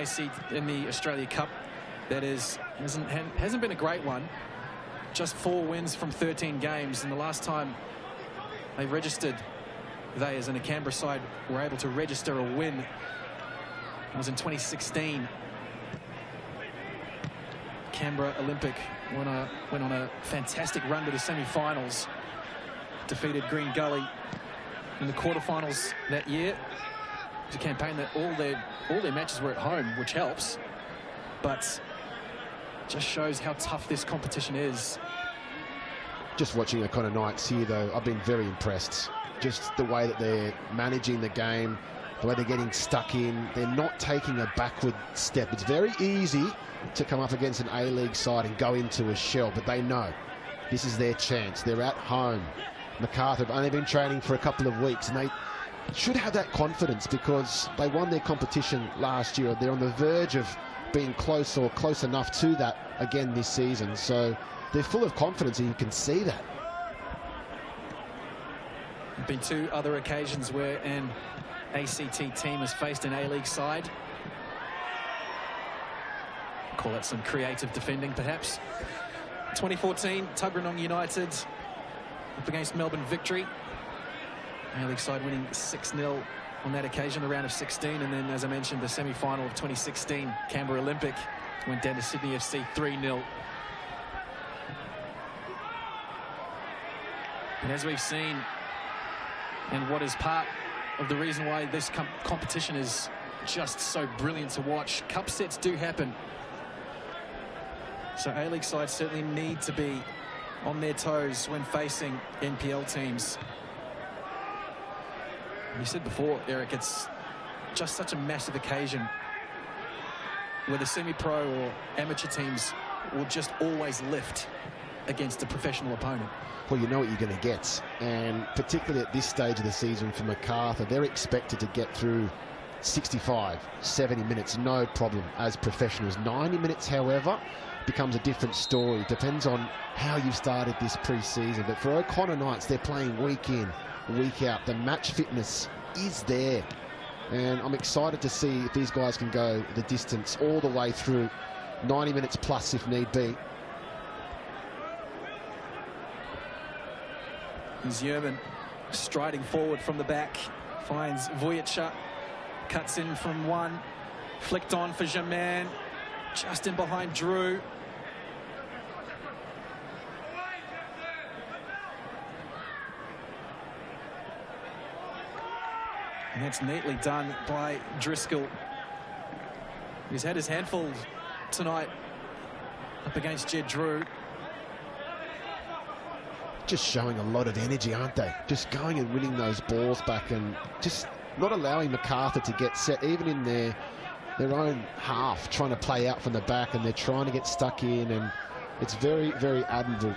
Australia Cup, that is, hasn't been a great one. Just 4 wins from 13 games, and the last time they registered, they as in a Canberra side were able to register a win, it was in 2016. Canberra Olympic went on a fantastic run to the semi-finals. defeated Green Gully in the quarterfinals that year. It was a campaign that all their matches were at home, which helps, but just shows how tough this competition is. Just watching O'Connor Knights here, though, I've been very impressed. Just the way that they're managing the game, the way they're getting stuck in. They're not taking a backward step. It's very easy to come up against an A-League side and go into a shell, but they know this is their chance. They're at home. Macarthur have only been training for a couple of weeks, and they should have that confidence because they won their competition last year. They're on the verge of being close or close enough to that again this season. So they're full of confidence, and you can see that. There have been two other occasions where an ACT team has faced an A-League side. Call that some creative defending, perhaps. 2014, Tuggeranong United up against Melbourne Victory. A-League side winning 6-0 on that occasion, the round of 16. And then, as I mentioned, the semi-final of 2016, Canberra Olympic went down to Sydney FC 3-0. And as we've seen, and what is part of the reason why this competition is just so brilliant to watch, cup sets do happen. So A-League sides certainly need to be on their toes when facing NPL teams. You said before, Eric, it's just such a massive occasion where the semi-pro or amateur teams will just always lift against a professional opponent. Well, you know what you're going to get, and particularly at this stage of the season for Macarthur, they're expected to get through 65, 70 minutes, no problem, as professionals. 90 minutes, however, becomes a different story. Depends on how you started this pre-season. But for O'Connor Knights, they're playing week in, week out. The match fitness is there, and I'm excited to see if these guys can go the distance all the way through, 90 minutes plus if need be. Yerman striding forward from the back, finds Vujica, cuts in from one, flicked on for Germain, just in behind Drew. And that's neatly done by Driscoll. He's had his handful tonight up against Jed Drew. Just showing a lot of energy, aren't they? Just going and winning those balls back and just not allowing Macarthur to get set, even in their own half, trying to play out from the back, and they're trying to get stuck in, and it's very, very admirable.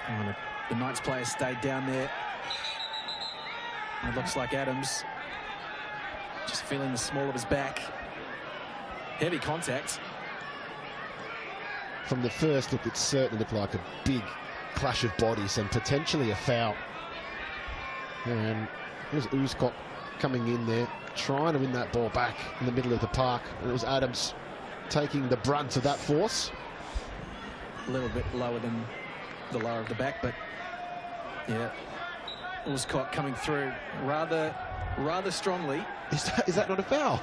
And the Knights players stayed down there. It looks like Adams just feeling the small of his back. Heavy contact. From the first look, it certainly looked like a big clash of bodies and potentially a foul. And here's Uzkok coming in there, trying to win that ball back in the middle of the park. And it was Adams taking the brunt of that force. A little bit lower than the lower of the back, but yeah, Uzkok coming through rather strongly. Is that not a foul?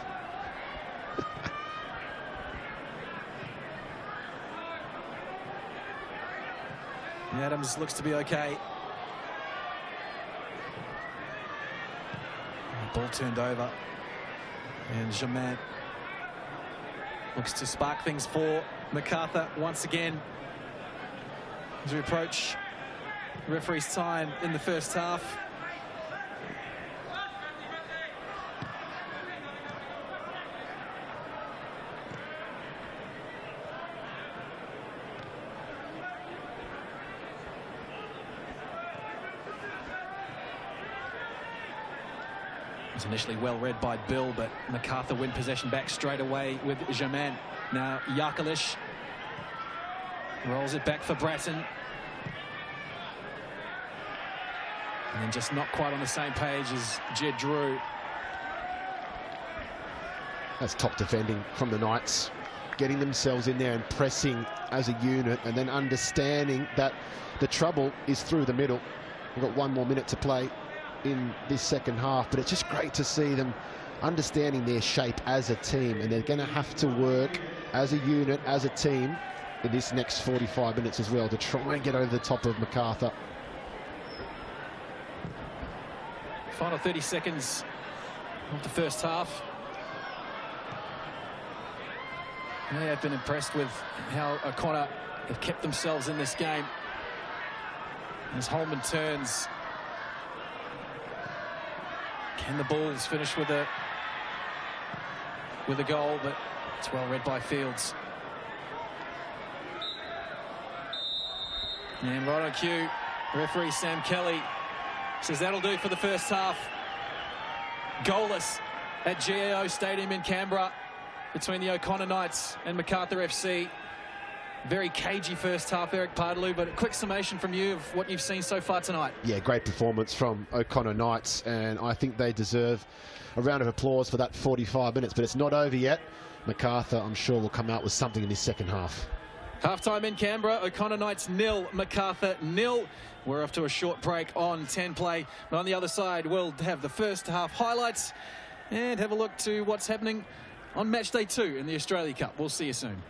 Adams looks to be okay. Ball turned over, and Germain looks to spark things for Macarthur once again as we approach referee's time in the first half. It was initially well read by Bill, but Macarthur win possession back straight away with Germain. Now Yakalish rolls it back for Bratton. And then just not quite on the same page as Jed Drew. That's top defending from the Knights. Getting themselves in there and pressing as a unit, and then understanding that the trouble is through the middle. We've got 1 more minute to play in this second half, but it's just great to see them understanding their shape as a team, and they're going to have to work as a unit, as a team, in this next 45 minutes as well to try and get over the top of Macarthur. Final 30 seconds of the first half. Yeah, I've been impressed with how O'Connor have kept themselves in this game. As Holman turns, can the Bulls finish with a goal? But it's well read by Fields. And right on cue, referee Sam Kelly says that'll do for the first half. Goalless at GAO Stadium in Canberra between the O'Connor Knights and Macarthur FC. Very cagey first half, Eric Pardaloo, but a quick summation from you of what you've seen so far tonight. Yeah, great performance from O'Connor Knights, and I think they deserve a round of applause for that 45 minutes, but it's not over yet. Macarthur, I'm sure, will come out with something in this second half. Half-time in Canberra, O'Connor Knights 0, Macarthur 0. We're off to a short break on 10 play. But on the other side, we'll have the first half highlights and have a look to what's happening on match day 2 in the Australia Cup. We'll see you soon.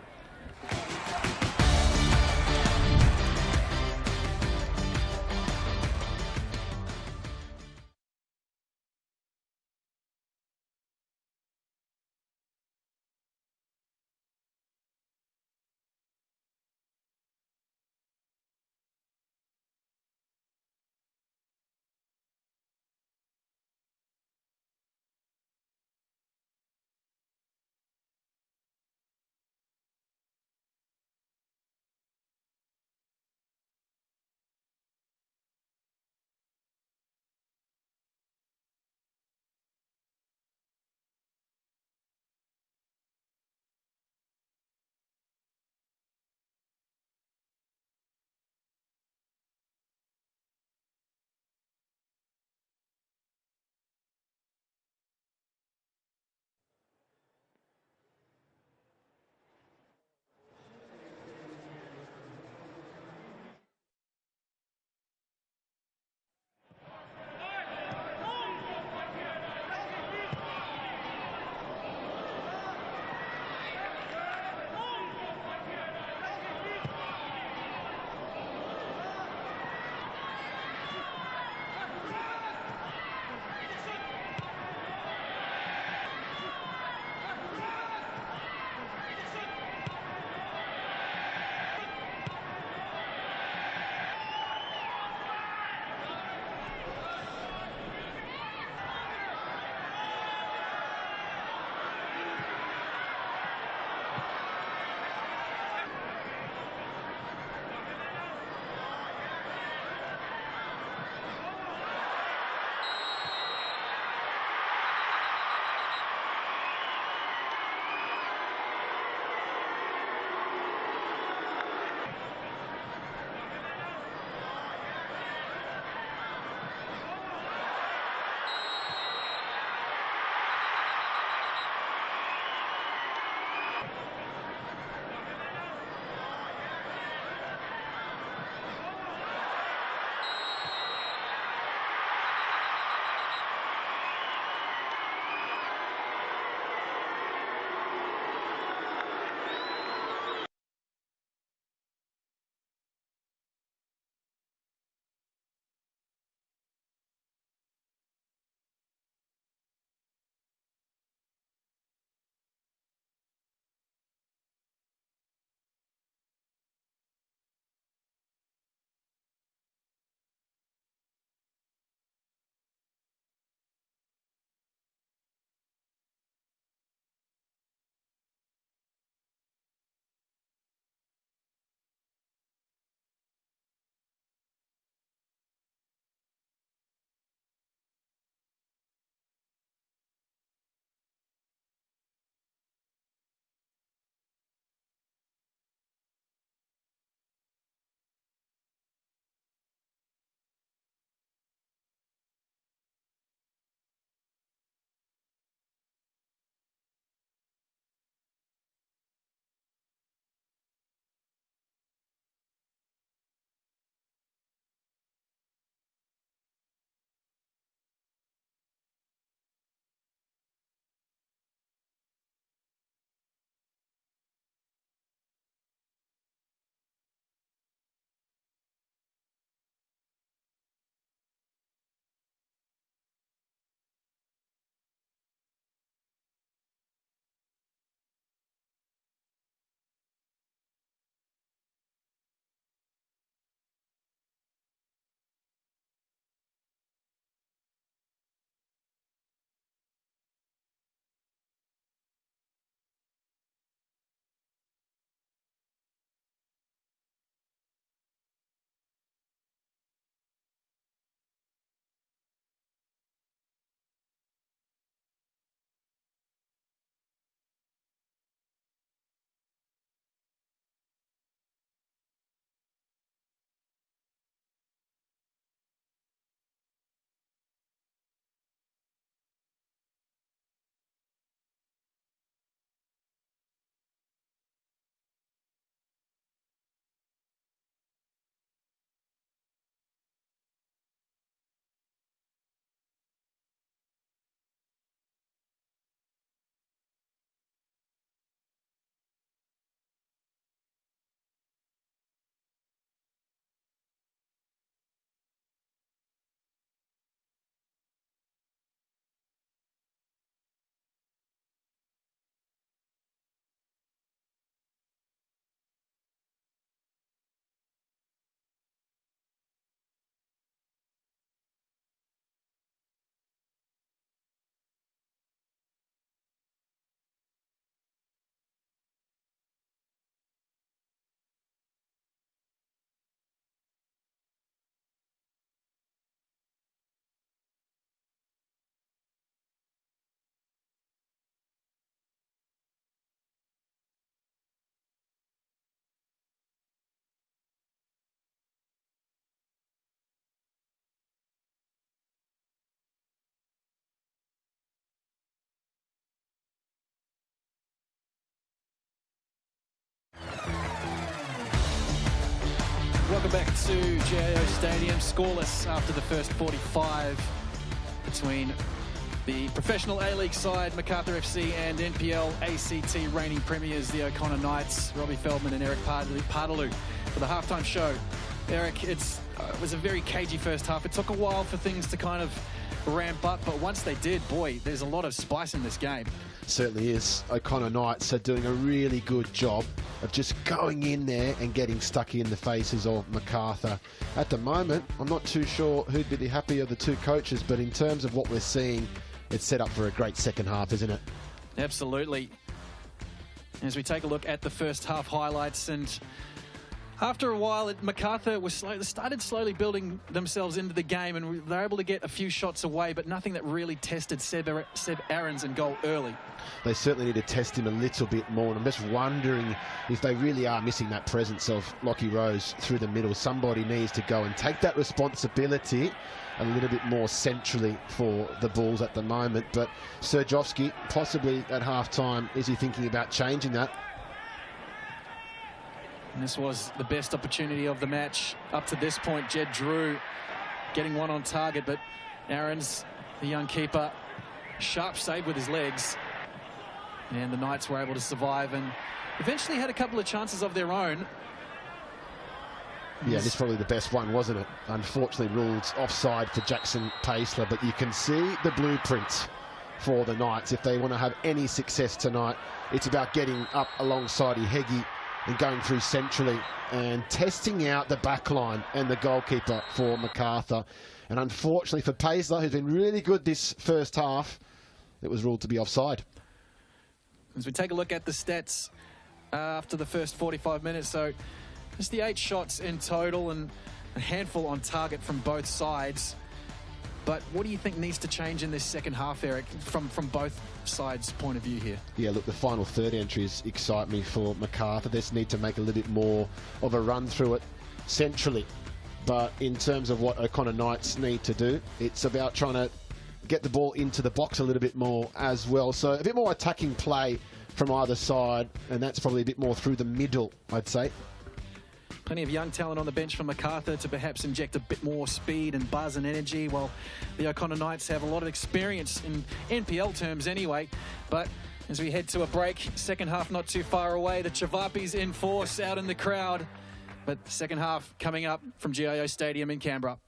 Welcome back to GAO Stadium. Scoreless after the first 45 between the professional A-League side, Macarthur FC, and NPL ACT reigning premiers, the O'Connor Knights, Robbie Feldman and Eric Partaloo for the halftime show. Eric, it was a very cagey first half. It took a while for things to kind of ramp up, but once they did, boy, there's a lot of spice in this game. Certainly is. O'Connor Knights are doing a really good job of just going in there and getting stuck in the faces of Macarthur. At the moment, I'm not too sure who'd be the happier of the two coaches, but in terms of what we're seeing, it's set up for a great second half, isn't it? Absolutely. As we take a look at the first half highlights, and after a while, Macarthur started slowly building themselves into the game, and they were able to get a few shots away, but nothing that really tested Seb Aaron's in goal early. They certainly need to test him a little bit more, and I'm just wondering if they really are missing that presence of Lockie Rose through the middle. Somebody needs to go and take that responsibility a little bit more centrally for the Bulls at the moment. But Serjovski, possibly at half-time, is he thinking about changing that? And this was the best opportunity of the match up to this point. Jed Drew getting one on target, but Aaron's, the young keeper, sharp save with his legs. And the Knights were able to survive and eventually had a couple of chances of their own. Yeah, this is probably the best one, wasn't it? Unfortunately ruled offside for Jackson Pacler, but you can see the blueprint for the Knights. If they want to have any success tonight, it's about getting up alongside Ihegi and going through centrally and testing out the back line and the goalkeeper for Macarthur. And unfortunately for Pacler, who's been really good this first half, it was ruled to be offside. As we take a look at the stats after the first 45 minutes, so just the 8 shots in total and a handful on target from both sides. But what do you think needs to change in this second half, Eric, from both sides' point of view here? Yeah, look, the final third entries excite me for Macarthur. They just need to make a little bit more of a run through it centrally. But in terms of what O'Connor Knights need to do, it's about trying to get the ball into the box a little bit more as well. So a bit more attacking play from either side, and that's probably a bit more through the middle, I'd say. Plenty of young talent on the bench for Macarthur to perhaps inject a bit more speed and buzz and energy, while the O'Connor Knights have a lot of experience in NPL terms anyway. But as we head to a break, second half not too far away, the Chivapis in force out in the crowd. But second half coming up from GIO Stadium in Canberra.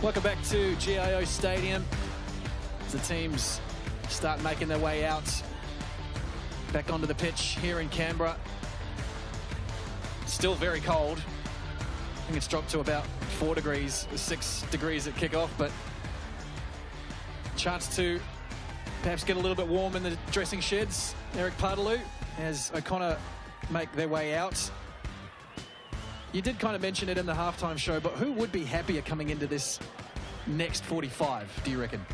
Welcome back to GIO Stadium as the teams start making their way out back onto the pitch here in Canberra. Still very cold. I think it's dropped to about 4 degrees, 6 degrees at kickoff, but chance to perhaps get a little bit warm in the dressing sheds. Eric Pardaloo as O'Connor make their way out. You did kind of mention it in the halftime show, but who would be happier coming into this next 45, do you reckon?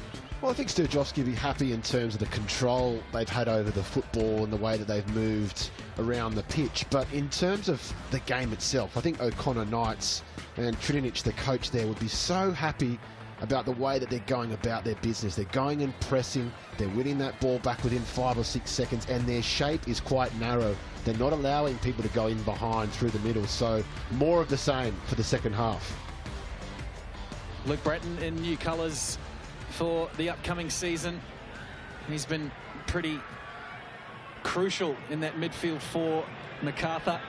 Well, I think Sturjovski will be happy in terms of the control they've had over the football and the way that they've moved around the pitch. But in terms of the game itself, I think O'Connor Knights and Trininic, the coach there, would be so happy about the way that they're going about their business. They're going and pressing, they're winning that ball back within 5 or 6 seconds, and their shape is quite narrow. They're not allowing people to go in behind through the middle, so more of the same for the second half. Luke Bratton in new colours for the upcoming season. He's been pretty crucial in that midfield for Macarthur.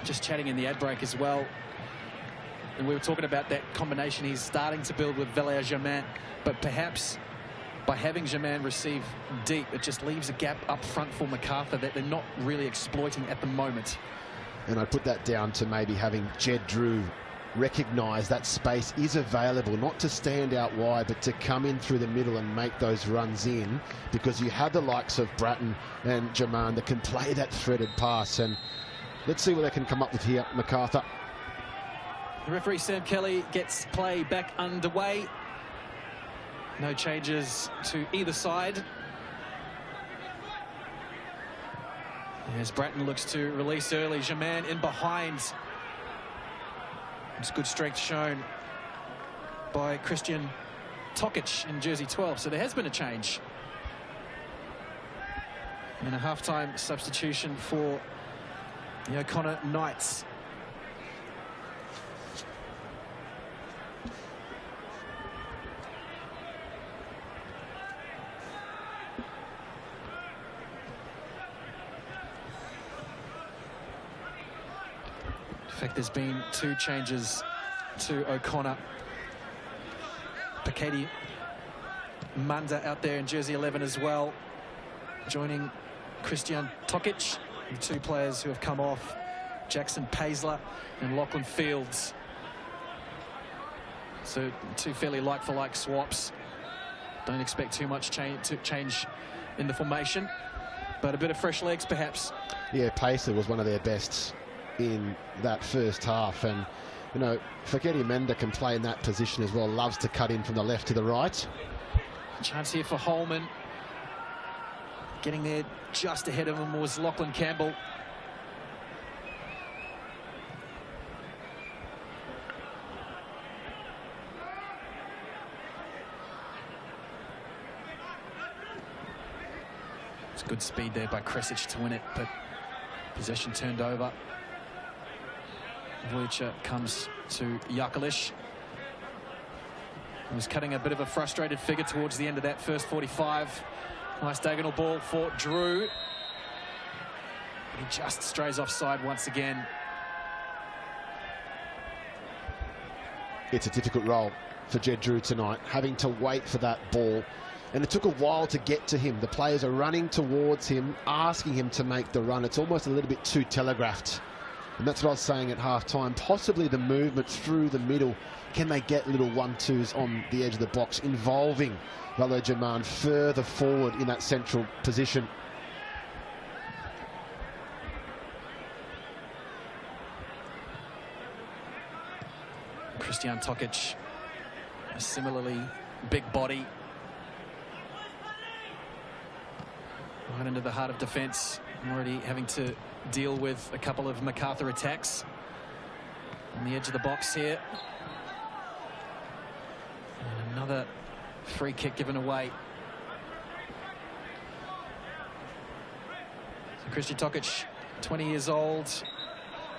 Just chatting in the ad break as well. And we were talking about that combination he's starting to build with Valère-Germain, but perhaps by having Germain receive deep, it just leaves a gap up front for Macarthur that they're not really exploiting at the moment. And I put that down to maybe having Jed Drew recognise that space is available, not to stand out wide, but to come in through the middle and make those runs in, because you have the likes of Bratton and Germain that can play that threaded pass. And let's see what they can come up with here, Macarthur. The referee Sam Kelly gets play back underway. No changes to either side. As Bratton looks to release early, Germain in behind. It's good strength shown by Christian Tokic in jersey 12. So there has been a change. And a halftime substitution for the O'Connor Knights. In fact, there's been 2 changes to O'Connor. Paketi Manda out there in jersey 11 as well, joining Christian Tokic. The 2 players who have come off, Jackson Paisler and Lachlan Fields. So 2 fairly like-for-like swaps. Don't expect too much change in the formation, but a bit of fresh legs perhaps. Yeah, Paisler was one of their best in that first half, and you know, Faketi Menda can play in that position as well, loves to cut in from the left to the right. Chance here for Holman. Getting there just ahead of him was Lachlan Campbell. It's good speed there by Kresic to win it, but possession turned over. Vujic comes to Jakalic. He was cutting a bit of a frustrated figure towards the end of that first 45. Nice diagonal ball for Drew. He just strays offside once again. It's a difficult role for Jed Drew tonight, having to wait for that ball. And it took a while to get to him. The players are running towards him, asking him to make the run. It's almost a little bit too telegraphed. And that's what I was saying at half-time. Possibly the movement through the middle. Can they get little 1-2s on the edge of the box, involving Valère-Germain further forward in that central position? Christian Tokic, a similarly big body. Right into the heart of defence. Already having to deal with a couple of Macarthur attacks on the edge of the box here. And another free kick given away. So Christian Tokic, 20 years old,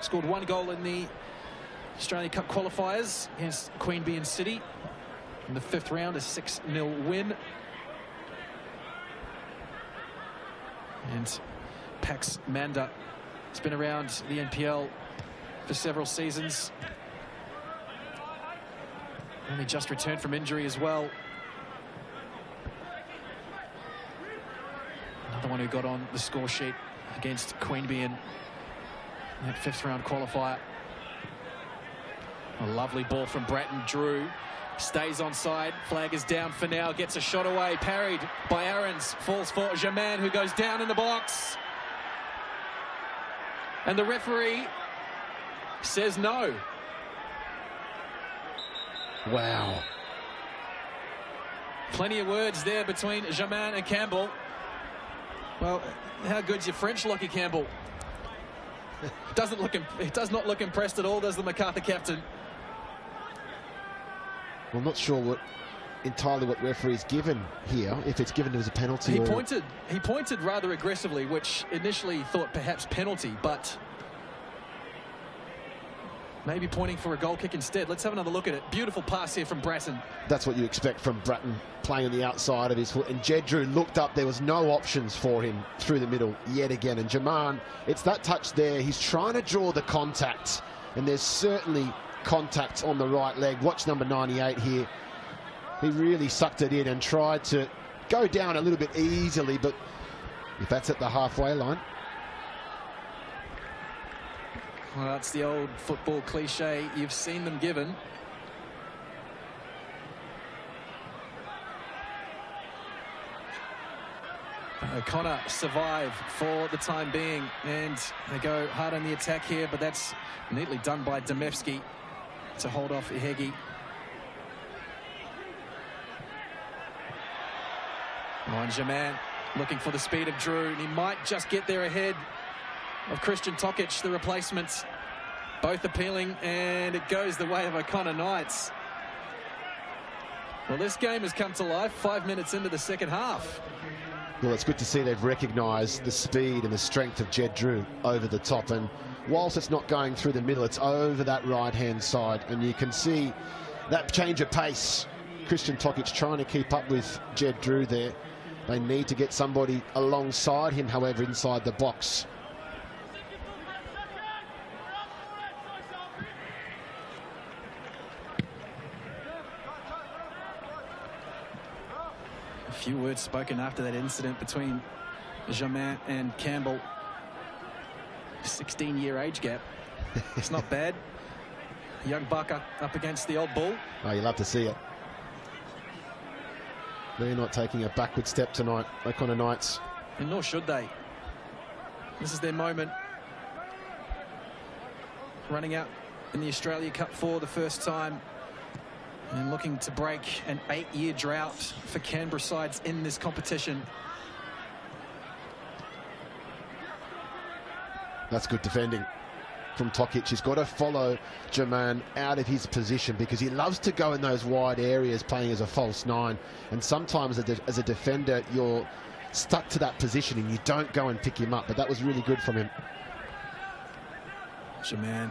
scored 1 goal in the Australia Cup qualifiers against Queen Bee and City in the 5th round, a 6-0 win. And Pax Manda has been around the NPL for several seasons. Only just returned from injury as well. Another one who got on the score sheet against Queanbeyan in that 5th round qualifier. A lovely ball from Bratton. Drew stays onside. Flag is down for now. Gets a shot away. Parried by Aarons. Falls for Germain, who goes down in the box. And the referee says no. Wow. Plenty of words there between Germain and Campbell. Well, how good's your French, Lockie Campbell? He does not look impressed at all, does the Macarthur captain. I'm not sure entirely what referee's given here, if it's given as a penalty. He pointed rather aggressively, which initially thought perhaps penalty, but maybe pointing for a goal kick instead. Let's have another look at it. Beautiful pass here from Bratton. That's what you expect from Bratton, playing on the outside of his foot. And Jed Drew looked up. There was no options for him through the middle yet again. And Germain, it's that touch there. He's trying to draw the contact. And there's certainly contact on the right leg. Watch number 98 here. He really sucked it in and tried to go down a little bit easily. But if that's at the halfway line. Well, that's the old football cliche. You've seen them given. O'Connor survive for the time being, and they go hard on the attack here, but that's neatly done by Demevski to hold off Ihegi. And Germain looking for the speed of Drew, and he might just get there ahead of Christian Tokic, the replacements. Both appealing, and it goes the way of O'Connor Knights. Well, this game has come to life 5 minutes into the second half. Well, it's good to see they've recognised the speed and the strength of Jed Drew over the top. And whilst it's not going through the middle, it's over that right-hand side. And you can see that change of pace. Christian Tokic trying to keep up with Jed Drew there. They need to get somebody alongside him, however, inside the box. A few words spoken after that incident between Germain and Campbell. 16-year age gap. It's not bad. Young buck up against the old bull. Oh, you love to see it. They're not taking a backward step tonight, O'Connor Knights. And nor should they. This is their moment. Running out in the Australia Cup for the first time. And looking to break an 8-year drought for Canberra sides in this competition. That's good defending from Tokic. He's got to follow Germain out of his position because he loves to go in those wide areas playing as a false nine. And sometimes as a defender, you're stuck to that position and you don't go and pick him up. But that was really good from him. Germain,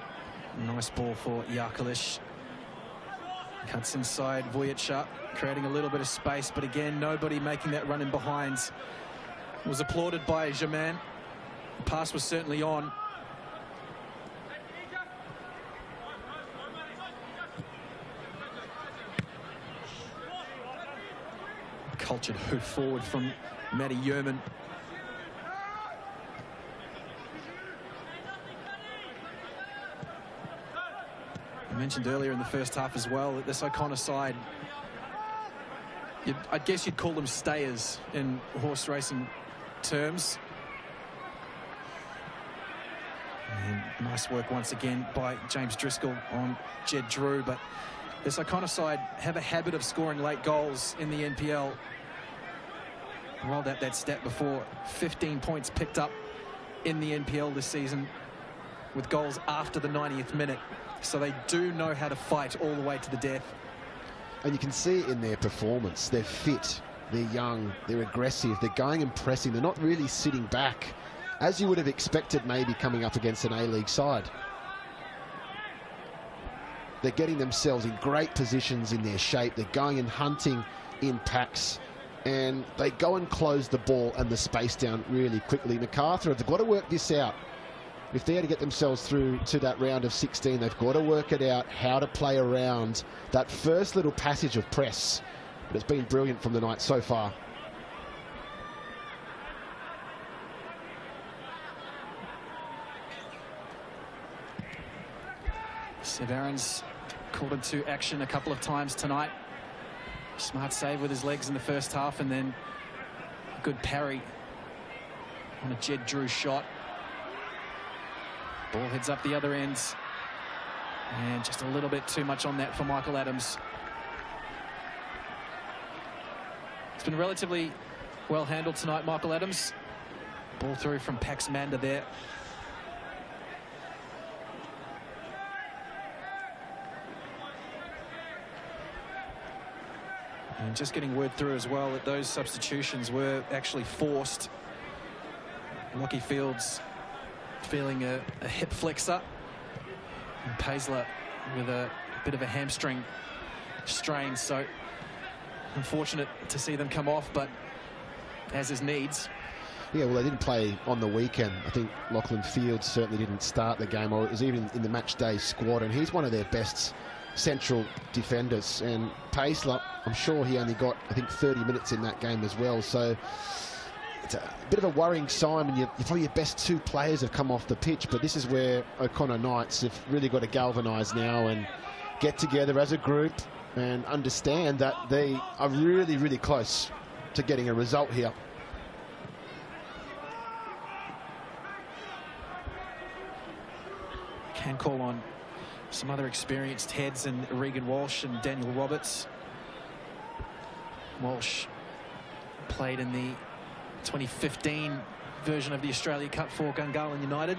nice ball for Yarkalish. Cuts inside Vujacic, creating a little bit of space, but again, nobody making that run in behind. It was applauded by Germain. The pass was certainly on. Cultured hoof forward from Matty Yerman. I mentioned earlier in the first half as well that this O'Connor side, I guess you'd call them stayers in horse racing terms. And nice work once again by James Driscoll on Jed Drew, but this O'Connor side have a habit of scoring late goals in the NPL. I rolled out that stat before. 15 points picked up in the NPL this season with goals after the 90th minute. So they do know how to fight all the way to the death. And you can see it in their performance. They're fit, they're young, they're aggressive, they're going and pressing. They're not really sitting back, as you would have expected maybe coming up against an A-League side. They're getting themselves in great positions in their shape. They're going and hunting in packs. And they go and close the ball and the space down really quickly. Macarthur have got to work this out. if they're to get themselves through to that round of 16, they've got to work it out how to play around that first little passage of press. But it's been brilliant from the night so far. Seb Aaron's called into action a couple of times tonight. Smart save with his legs in the first half, and then a good parry on a Jed Drew shot. Ball heads up the other end, and just a little bit too much on that for Michael Adams. It's been relatively well handled tonight, Michael Adams. Ball through from Pax Manda there. And just getting word through as well that those substitutions were actually forced. Lockie Fields feeling a hip flexor, and Paisley with a bit of a hamstring strain, so unfortunate to see them come off, but as is needs. Yeah, well, they didn't play on the weekend. I think Lachlan Fields certainly didn't start the game, or it was even in the match day squad, and he's one of their best central defenders. And Paisley, I'm sure he only got, I think, 30 minutes in that game as well, so it's a bit of a worrying sign when probably your best two players have come off the pitch. But this is where O'Connor Knights have really got to galvanise now and get together as a group and understand that they are really, really close to getting a result here. Can call on some other experienced heads in Regan Walsh and Daniel Roberts. Walsh played in the 2015 version of the Australia Cup for Gungahlin United.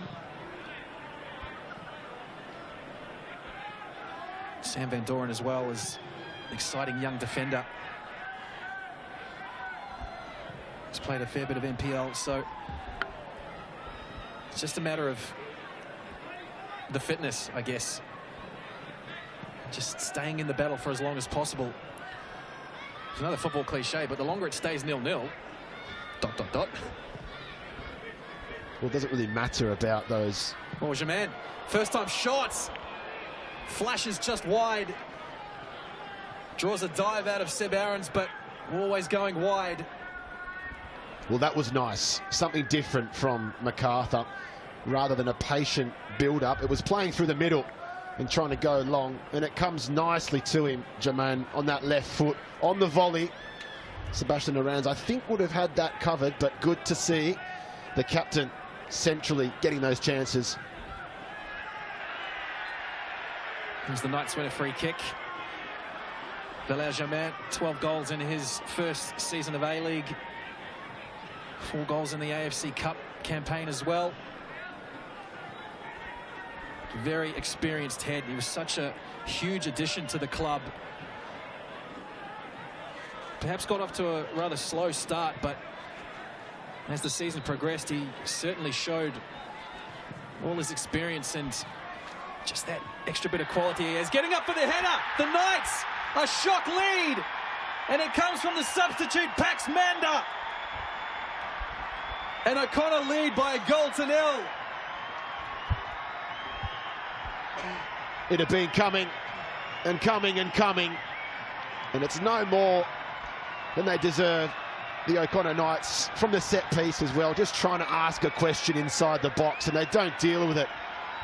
Sam Van Doren as well is an exciting young defender. He's played a fair bit of NPL, so it's just a matter of the fitness, I guess. Just staying in the battle for as long as possible. It's another football cliche, but the longer it stays 0-0, ... Well, it doesn't really matter about those. Oh, Jaman, first time shots. Flashes just wide. Draws a dive out of Seb Aaron's, but always going wide. Well, that was nice. Something different from Macarthur. Rather than a patient build-up, it was playing through the middle and trying to go long, and it comes nicely to him, Jermaine, on that left foot, on the volley. Sebastian Arans, I think, would have had that covered, but good to see the captain centrally getting those chances. Here's the Knights win a free kick. Valère Germain, 12 goals in his first season of A-League. 4 goals in the AFC Cup campaign as well. Very experienced head. He was such a huge addition to the club. Perhaps got off to a rather slow start, but as the season progressed, he certainly showed all his experience and just that extra bit of quality he has. Getting up for the header, the Knights, a shock lead, and it comes from the substitute, Pax Manda. And O'Connor lead by a goal to nil. It had been coming and coming and coming, and it's no more than they deserve, the O'Connor Knights, from the set piece as well, just trying to ask a question inside the box, and they don't deal with it,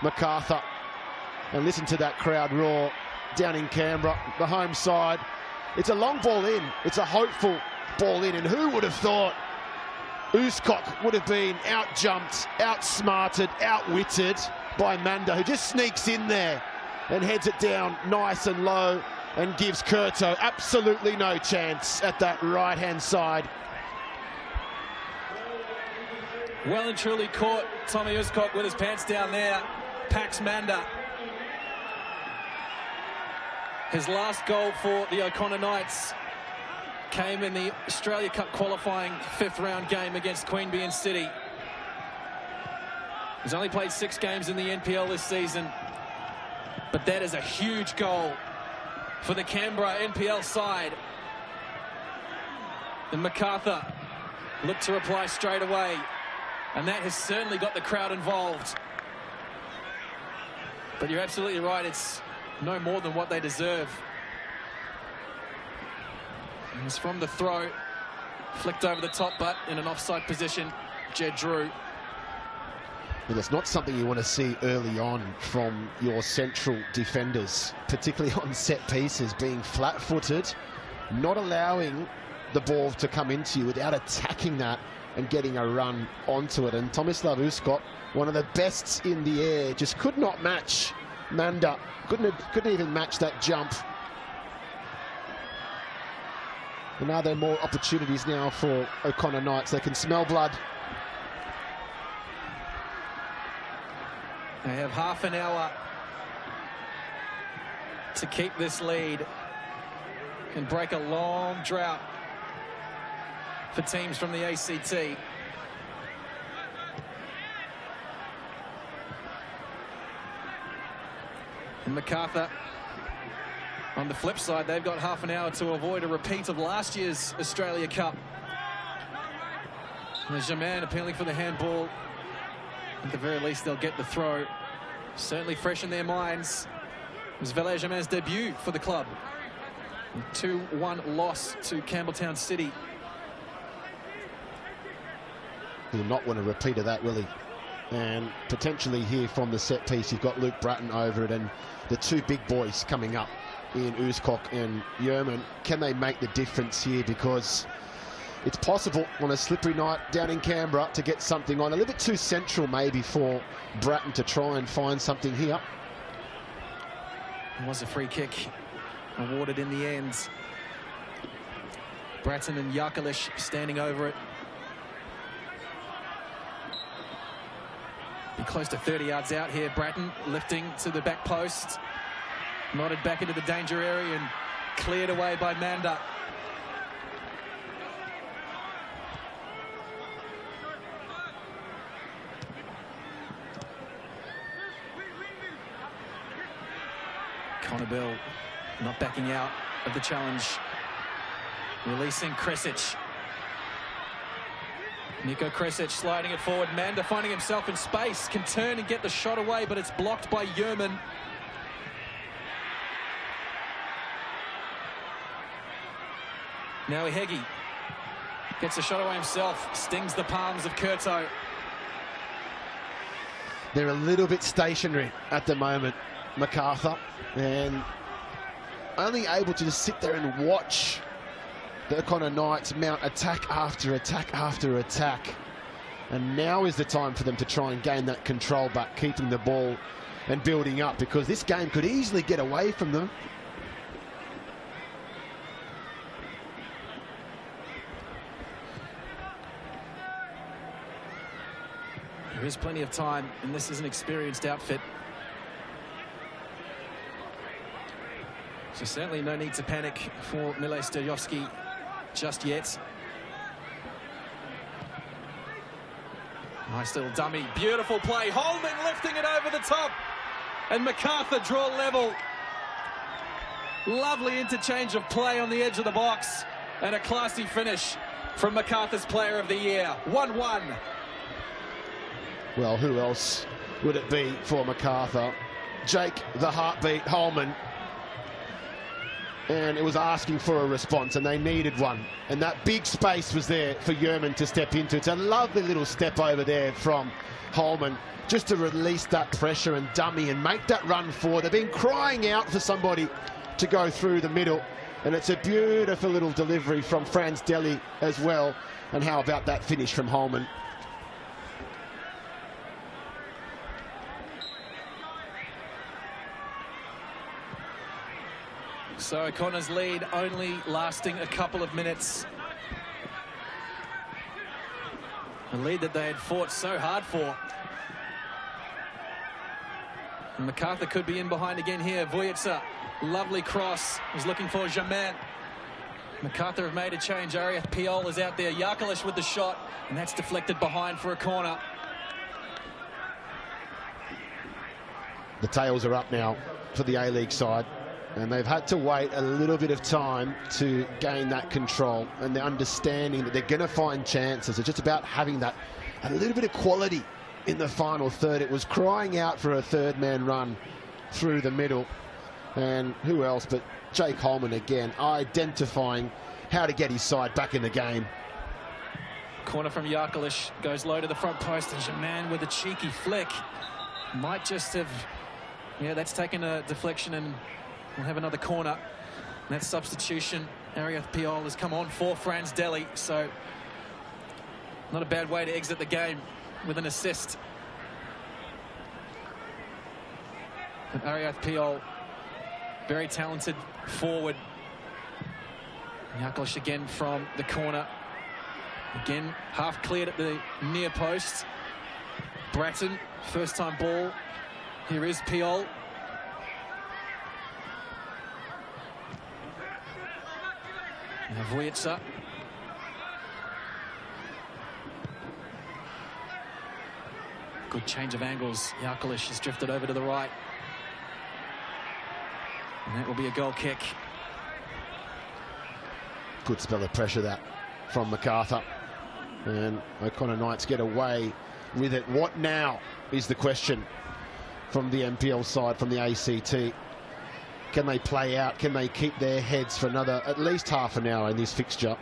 Macarthur. And listen to that crowd roar down in Canberra, the home side. It's a long ball in, it's a hopeful ball in, and who would have thought Ooscock would have been out-jumped, outsmarted, outwitted by Manda, who just sneaks in there and heads it down nice and low and gives Curto absolutely no chance at that right-hand side. Well and truly caught Tommy Ooscock with his pants down there. Pax Manda. His last goal for the O'Connor Knights came in the Australia Cup qualifying 5th round game against Queanbeyan City. He's only played 6 games in the NPL this season, but that is a huge goal for the Canberra NPL side. And Macarthur looked to reply straight away, and that has certainly got the crowd involved. But you're absolutely right, it's no more than what they deserve. And it's from the throw, flicked over the top butt in an offside position. Jed Drew. Well, it's not something you want to see early on from your central defenders, particularly on set pieces, being flat-footed, not allowing the ball to come into you without attacking that and getting a run onto it. And Tomislav Uskok, one of the best in the air, just could not match Manda. Couldn't even match that jump. And are there more opportunities now for O'Connor Knights? They can smell blood. They have half an hour to keep this lead and break a long drought for teams from the ACT. And Macarthur, on the flip side, they've got half an hour to avoid a repeat of last year's Australia Cup. And Germain appealing for the handball. At the very least, they'll get the throw. Certainly fresh in their minds. It was Valère Germain's debut for the club. 2-1 loss to Campbelltown City. He will not want a repeat of that, will he? And potentially here from the set piece, you've got Luke Bratton over it, and the two big boys coming up in Uskok and Yerman. Can they make the difference here? Because it's possible on a slippery night down in Canberra to get something on. A little bit too central maybe for Bratton to try and find something here. It was a free kick awarded in the end. Bratton and Jakalic standing over it. Be close to 30 yards out here. Bratton lifting to the back post. Nodded back into the danger area and cleared away by Manda. Connor Bell not backing out of the challenge. Releasing Kresic. Nico Kresic sliding it forward. Manda finding himself in space. Can turn and get the shot away, but it's blocked by Yerman. Now Ihegi gets a shot away himself. Stings the palms of Curto. They're a little bit stationary at the moment, Macarthur, and only able to just sit there and watch the O'Connor Knights mount attack after attack after attack. And now is the time for them to try and gain that control back, keeping the ball and building up, because this game could easily get away from them. There is plenty of time, and this is an experienced outfit. So certainly no need to panic for Mile Stojovski just yet. Nice little dummy. Beautiful play. Holman lifting it over the top. And Macarthur draw level. Lovely interchange of play on the edge of the box. And a classy finish from Macarthur's Player of the Year. 1-1. Well, who else would it be for Macarthur? Jake, the heartbeat, Holman. And it was asking for a response, and they needed one. And that big space was there for Yerman to step into. It's a lovely little step over there from Holman, just to release that pressure and dummy and make that run forward. They've been crying out for somebody to go through the middle. And it's a beautiful little delivery from Franz Deli as well. And how about that finish from Holman? So O'Connor's lead only lasting a couple of minutes. A lead that they had fought so hard for. And Macarthur could be in behind again here. Vujica, lovely cross, was looking for Germain. Macarthur have made a change. Arieth Piol is out there. Jakalic with the shot, and that's deflected behind for a corner. The tails are up now for the A-League side. And they've had to wait a little bit of time to gain that control, and the understanding that they're going to find chances. It's just about having that a little bit of quality in the final third. It was crying out for a third man run through the middle. And who else but Jake Holman again, identifying how to get his side back in the game. Corner from Yarkalish, goes low to the front post, and Jaman with a cheeky flick. Might just have, yeah, that's taken a deflection, and we'll have another corner. That substitution, Ariath Piol has come on for Franz Deli, so not a bad way to exit the game with an assist. But Ariath Piol, very talented forward. Yarkalish again from the corner. Again, half cleared at the near post. Bratton, first time ball. Here is Piol. Now Vujica. Good change of angles. Yarkalish has drifted over to the right. And that will be a goal kick. Good spell of pressure that from Macarthur. And O'Connor Knights get away with it. What now is the question from the NPL side, from the ACT. Can they play out? Can they keep their heads for another at least half an hour in this fixture?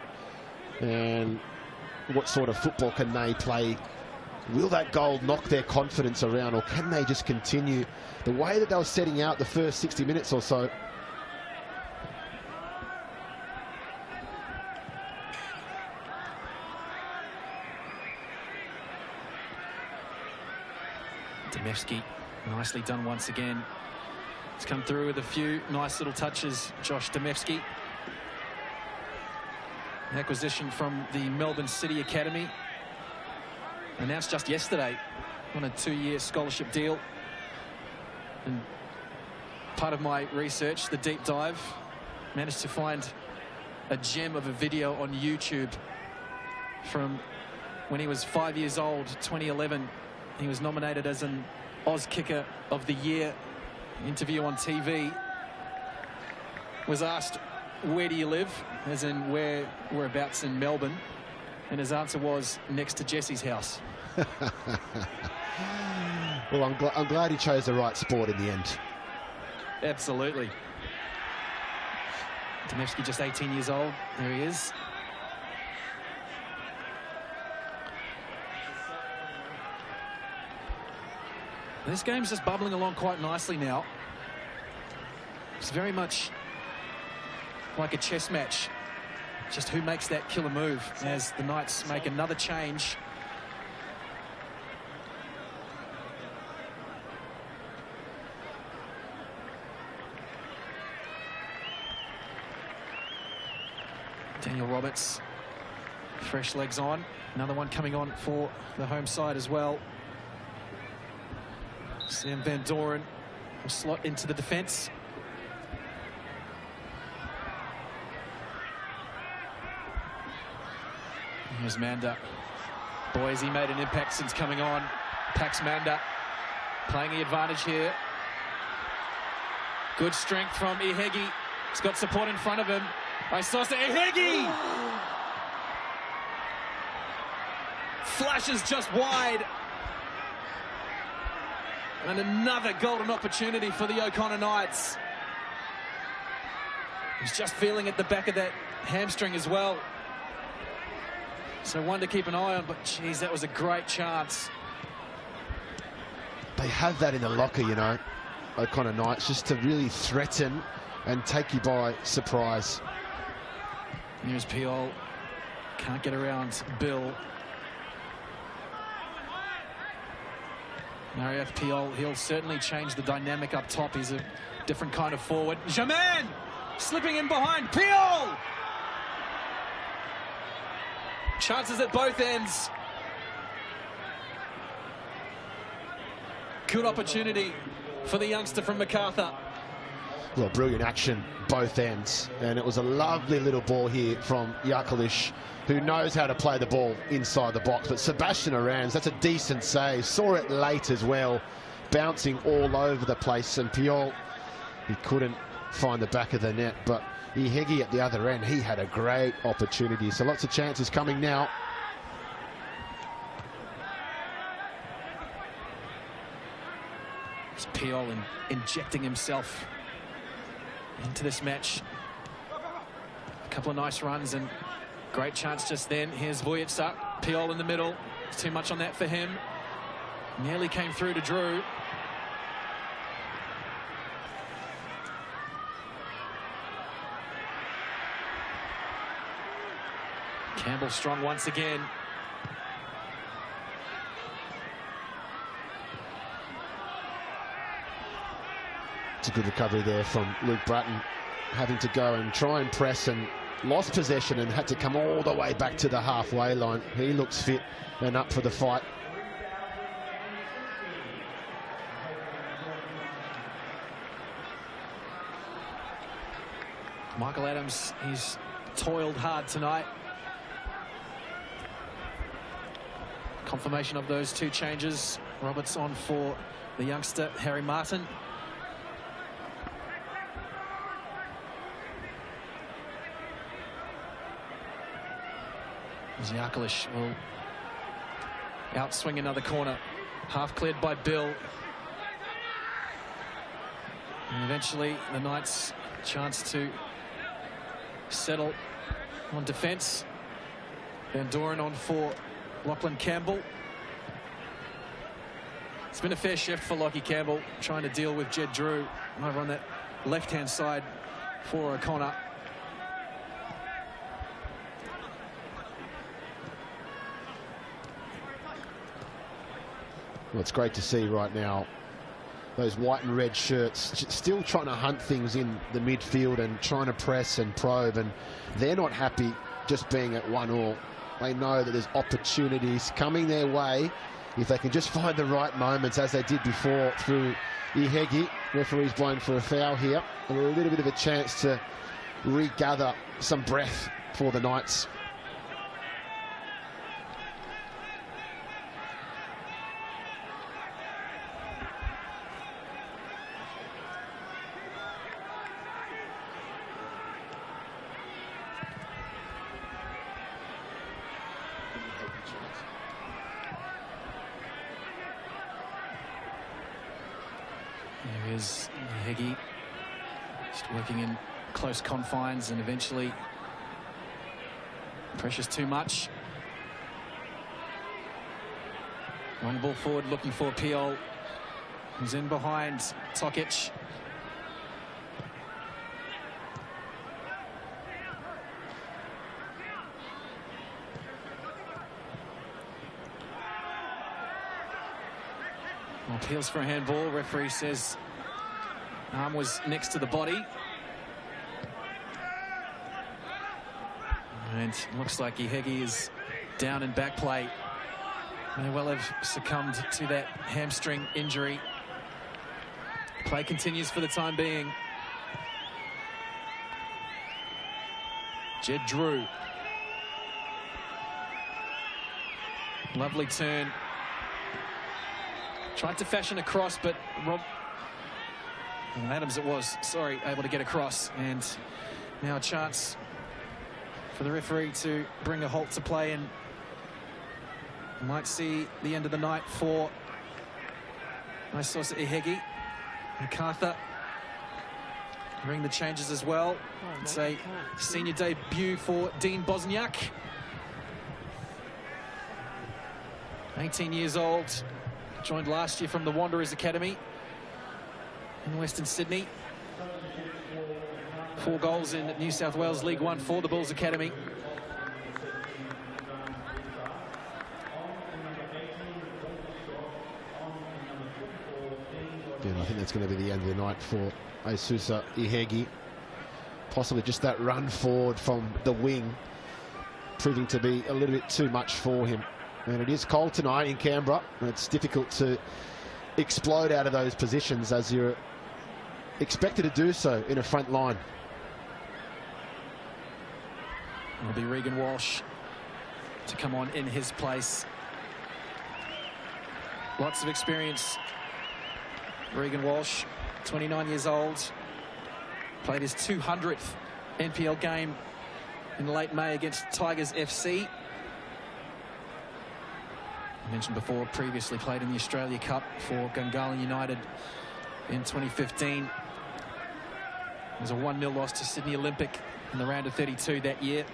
And what sort of football can they play? Will that goal knock their confidence around, or can they just continue the way that they were setting out the first 60 minutes or so? Demevsky, nicely done once again. He's come through with a few nice little touches, Josh Demevsky. An acquisition from the Melbourne City Academy. Announced just yesterday on a 2-year scholarship deal. And part of my research, the deep dive, managed to find a gem of a video on YouTube from when he was 5 years old, 2011. He was nominated as an Oz Kicker of the Year. Interview on TV. Was asked, where do you live? As in, whereabouts in Melbourne? And his answer was, next to Jesse's house. Well, I'm glad he chose the right sport in the end. Absolutely. Demevsky just 18 years old. There he is. This game's just bubbling along quite nicely now. It's very much like a chess match. Just who makes that killer move as the Knights make another change. Daniel Roberts, fresh legs on. Another one coming on for the home side as well. Sam Van Doren will slot into the defence. Here's Manda. Boys, he made an impact since coming on. Pax Manda playing the advantage here. Good strength from Ihegi. He's got support in front of him. Isosa Ihegi! Flashes just wide. And another golden opportunity for the O'Connor Knights. He's just feeling at the back of that hamstring as well. So one to keep an eye on, but geez, that was a great chance. They have that in the locker, you know, O'Connor Knights, just to really threaten and take you by surprise. Here's Piol. Can't get around Bill. Ariath Piol, he'll certainly change the dynamic up top. He's a different kind of forward. Jaman slipping in behind. Piol! Chances at both ends. Good opportunity for the youngster from Macarthur. Well, brilliant action, both ends. And it was a lovely little ball here from Yarkalish, who knows how to play the ball inside the box. But Sebastian Arans, that's a decent save. Saw it late as well, bouncing all over the place. And Piol, he couldn't find the back of the net. But Ihegi at the other end, he had a great opportunity. So lots of chances coming now. It's Piol injecting himself into this match. A couple of nice runs and great chance just then. Here's Vujica. Piol in the middle. It's too much on that for him. Nearly came through to Drew. Campbell strong once again. It's a good recovery there from Luke Bratton, having to go and try and press and lost possession and had to come all the way back to the halfway line. He looks fit and up for the fight. Michael Adams, he's toiled hard tonight. Confirmation of those two changes. Roberts on for the youngster, Harry Martin. Ziakalish will outswing another corner. Half cleared by Bill. And eventually the Knights chance to settle on defence. Van Doren on for Lachlan Campbell. It's been a fair shift for Lockie Campbell, trying to deal with Jed Drew over on that left-hand side for O'Connor. Well, it's great to see right now those white and red shirts still trying to hunt things in the midfield and trying to press and probe, and they're not happy just being at 1-1. They know that there's opportunities coming their way if they can just find the right moments, as they did before through Ihegi. Referee's blown for a foul here, and a little bit of a chance to regather some breath for the Knights. There is Ihegi, just working in close confines, and eventually pressure's too much. One ball forward, looking for Piol, who's in behind Tokic. Appeals for a handball. Referee says arm was next to the body. And looks like Ihegi is down in back play. May well have succumbed to that hamstring injury. Play continues for the time being. Jed Drew. Lovely turn. Tried to fashion a cross, but Adams it was, sorry, able to get across. And now a chance for the referee to bring a halt to play, and might see the end of the night for Naisosa Ihegi. Macarthur bring the changes as well. It's a senior debut for Dean Bosniak. 18 years old. Joined last year from the Wanderers Academy in Western Sydney. 4 goals in New South Wales League One for the Bulls Academy. Yeah, I think that's going to be the end of the night for Naisosa Ihegi. Possibly just that run forward from the wing proving to be a little bit too much for him. And it is cold tonight in Canberra, and it's difficult to explode out of those positions as you're expected to do so in a front line. It'll be Regan Walsh to come on in his place. Lots of experience. Regan Walsh, 29 years old, played his 200th NPL game in late May against Tigers FC. I mentioned before, previously played in the Australia Cup for Gungahlin United in 2015. It was a 1-0 loss to Sydney Olympic in the round of 32 that year.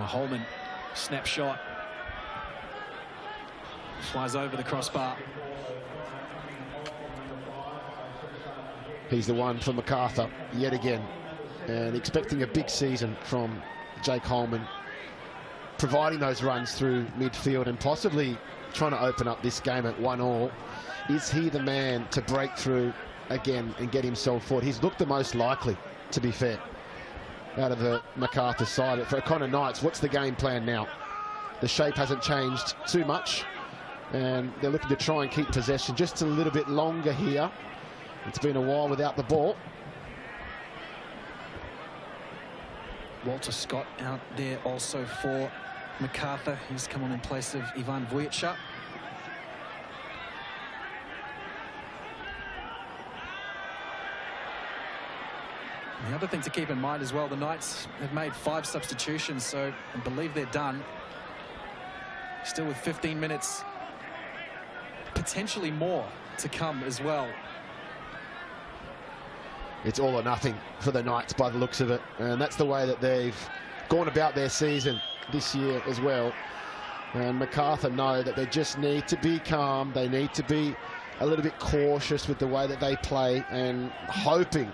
Holman, snapshot, flies over the crossbar. He's the one for Macarthur yet again, and expecting a big season from Jake Holman, providing those runs through midfield and possibly trying to open up this game at 1-1. Is he the man to break through again and get himself forward? He's looked the most likely, to be fair, out of the Macarthur side. But for O'Connor Knights, what's the game plan now? The shape hasn't changed too much, and they're looking to try and keep possession just a little bit longer here. It's been a while without the ball. Walter Scott out there also for Macarthur. He's come on in place of Ivan Vujica. The other thing to keep in mind as well, the Knights have made 5 substitutions, so I believe they're done. Still with 15 minutes, potentially more to come as well. It's all or nothing for the Knights by the looks of it, and that's the way that they've gone about their season this year as well. And Macarthur know that they just need to be calm. They need to be a little bit cautious with the way that they play, and hoping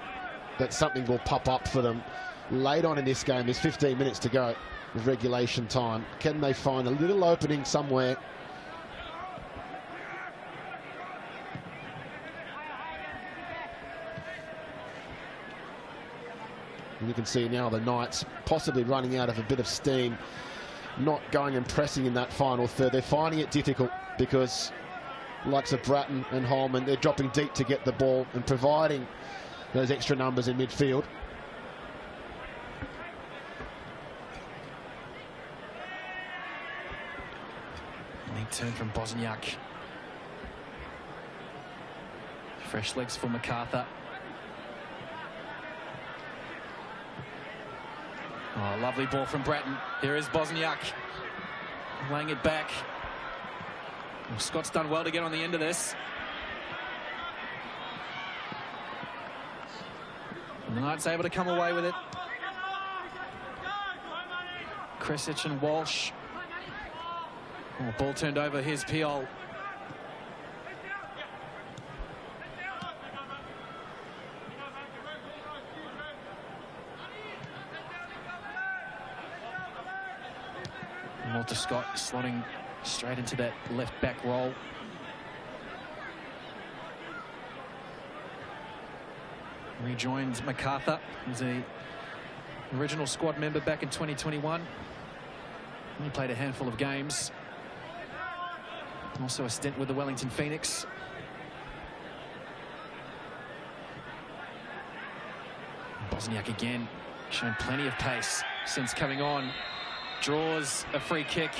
that something will pop up for them late on in this game. There's 15 minutes to go with regulation time. Can they find a little opening somewhere? And you can see now the Knights possibly running out of a bit of steam, not going and pressing in that final third. They're finding it difficult because likes of Bratton and Holman, they're dropping deep to get the ball and providing those extra numbers in midfield. Neat turn from Bosniak. Fresh legs for Macarthur. Oh, lovely ball from Bratton. Here is Bosniak laying it back. Well, Scott's done well to get on the end of this. And the Knights able to come away with it. Kresic and Walsh. Oh, ball turned over. Here's Piol. Walter Scott slotting straight into that left back role. Rejoined Macarthur. He's an original squad member back in 2021. He played a handful of games. Also a stint with the Wellington Phoenix. Bosniak again, shown plenty of pace since coming on. Draws a free kick,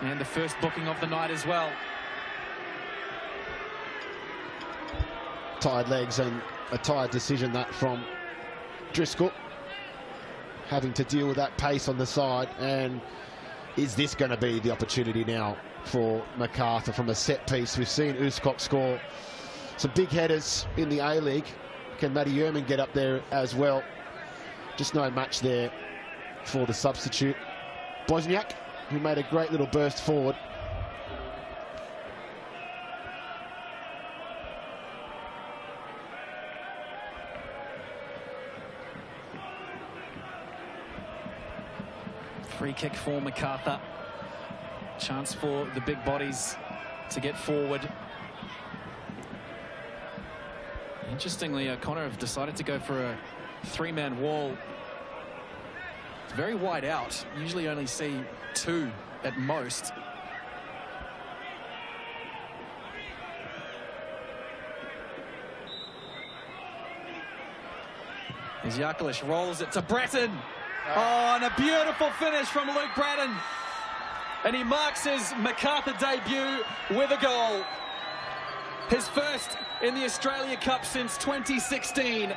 and the first booking of the night as well. Tired legs and a tired decision that from Driscoll, having to deal with that pace on the side. And is this going to be the opportunity now for Macarthur from a set piece? We've seen Uskok score some big headers in the A-League. Can Matty Yerman get up there as well? Just no match there for the substitute. Bosniak, who made a great little burst forward. Free kick for Macarthur. Chance for the big bodies to get forward. Interestingly, O'Connor have decided to go for a 3-man wall. It's very wide out. Usually only see 2 at most. As Yakalish rolls it to Bratton. Oh, and a beautiful finish from Luke Bratton. And he marks his Macarthur debut with a goal. His first in the Australia Cup since 2016.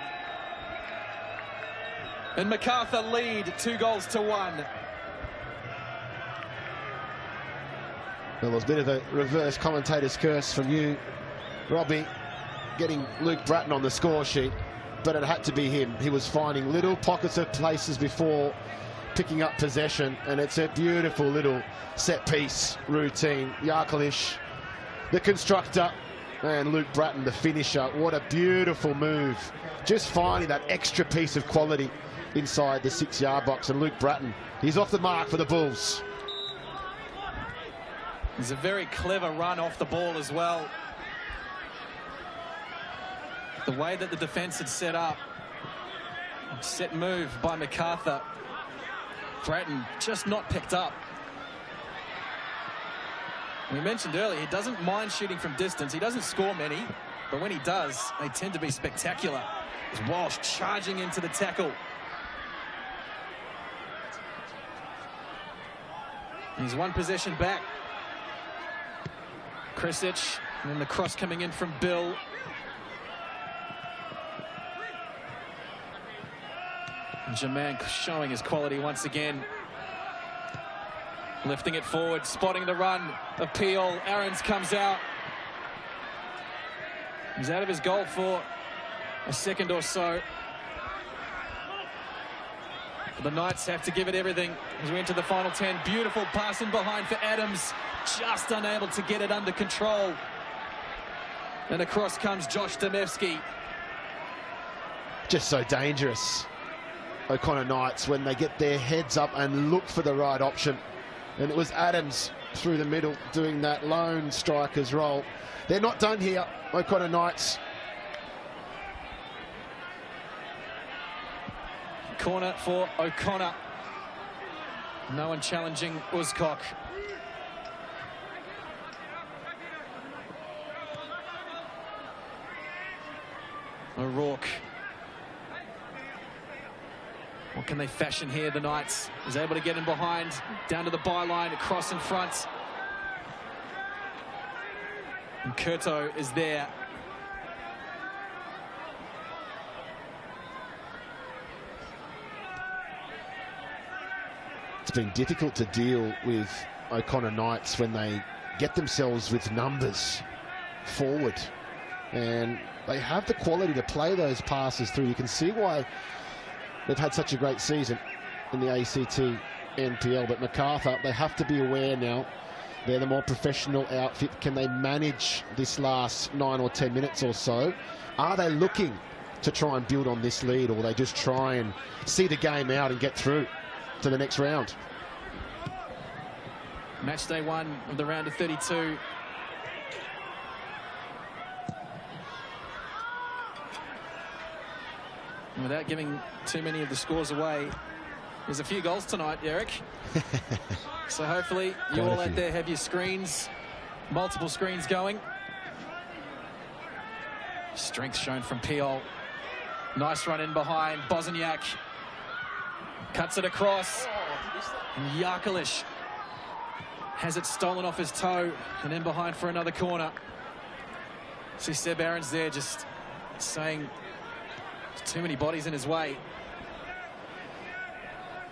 And Macarthur lead 2-1. Well, there's a bit of a reverse commentator's curse from you, Robbie, getting Luke Bratton on the score sheet, but it had to be him. He was finding little pockets of places before picking up possession, and it's a beautiful little set-piece routine. Yarkalish, the constructor, and Luke Bratton, the finisher. What a beautiful move. Just finding that extra piece of quality inside the 6-yard box, and Luke Bratton, he's off the mark for the Bulls. It's a very clever run off the ball as well. The way that the defence had set up. Set move by Macarthur. Bratton just not picked up. We mentioned earlier, he doesn't mind shooting from distance. He doesn't score many, but when he does, they tend to be spectacular. It's Walsh charging into the tackle. He's one possession back. Krisic, and then the cross coming in from Bill. And Jermaine showing his quality once again. Lifting it forward, spotting the run. Appeal, Aarons comes out. He's out of his goal for a second or so. The Knights have to give it everything as we enter the final 10. Beautiful pass in behind for Adams. Just unable to get it under control. And across comes Josh Demevsky. Just so dangerous, O'Connor Knights, when they get their heads up and look for the right option. And it was Adams through the middle doing that lone striker's role. They're not done here, O'Connor Knights. Corner for O'Connor. No one challenging Uzcock. O'Rourke. What can they fashion here? The Knights is able to get in behind, down to the byline, across in front. And Curto is there. It's been difficult to deal with O'Connor Knights when they get themselves with numbers forward. And they have the quality to play those passes through. You can see why they've had such a great season in the ACT NPL. But Macarthur, they have to be aware now. They're the more professional outfit. Can they manage this last 9 or 10 minutes or so? Are they looking to try and build on this lead, or will they just try and see the game out and get through to the next round? Match day 1 of the round of 32. And without giving too many of the scores away, there's a few goals tonight, Eric. So hopefully you all out there have your screens, multiple screens going. Strength shown from Piol. Nice run in behind. Bosniak cuts it across. And Yarkalish has it stolen off his toe and in behind for another corner. See Seb Aarons there just saying too many bodies in his way.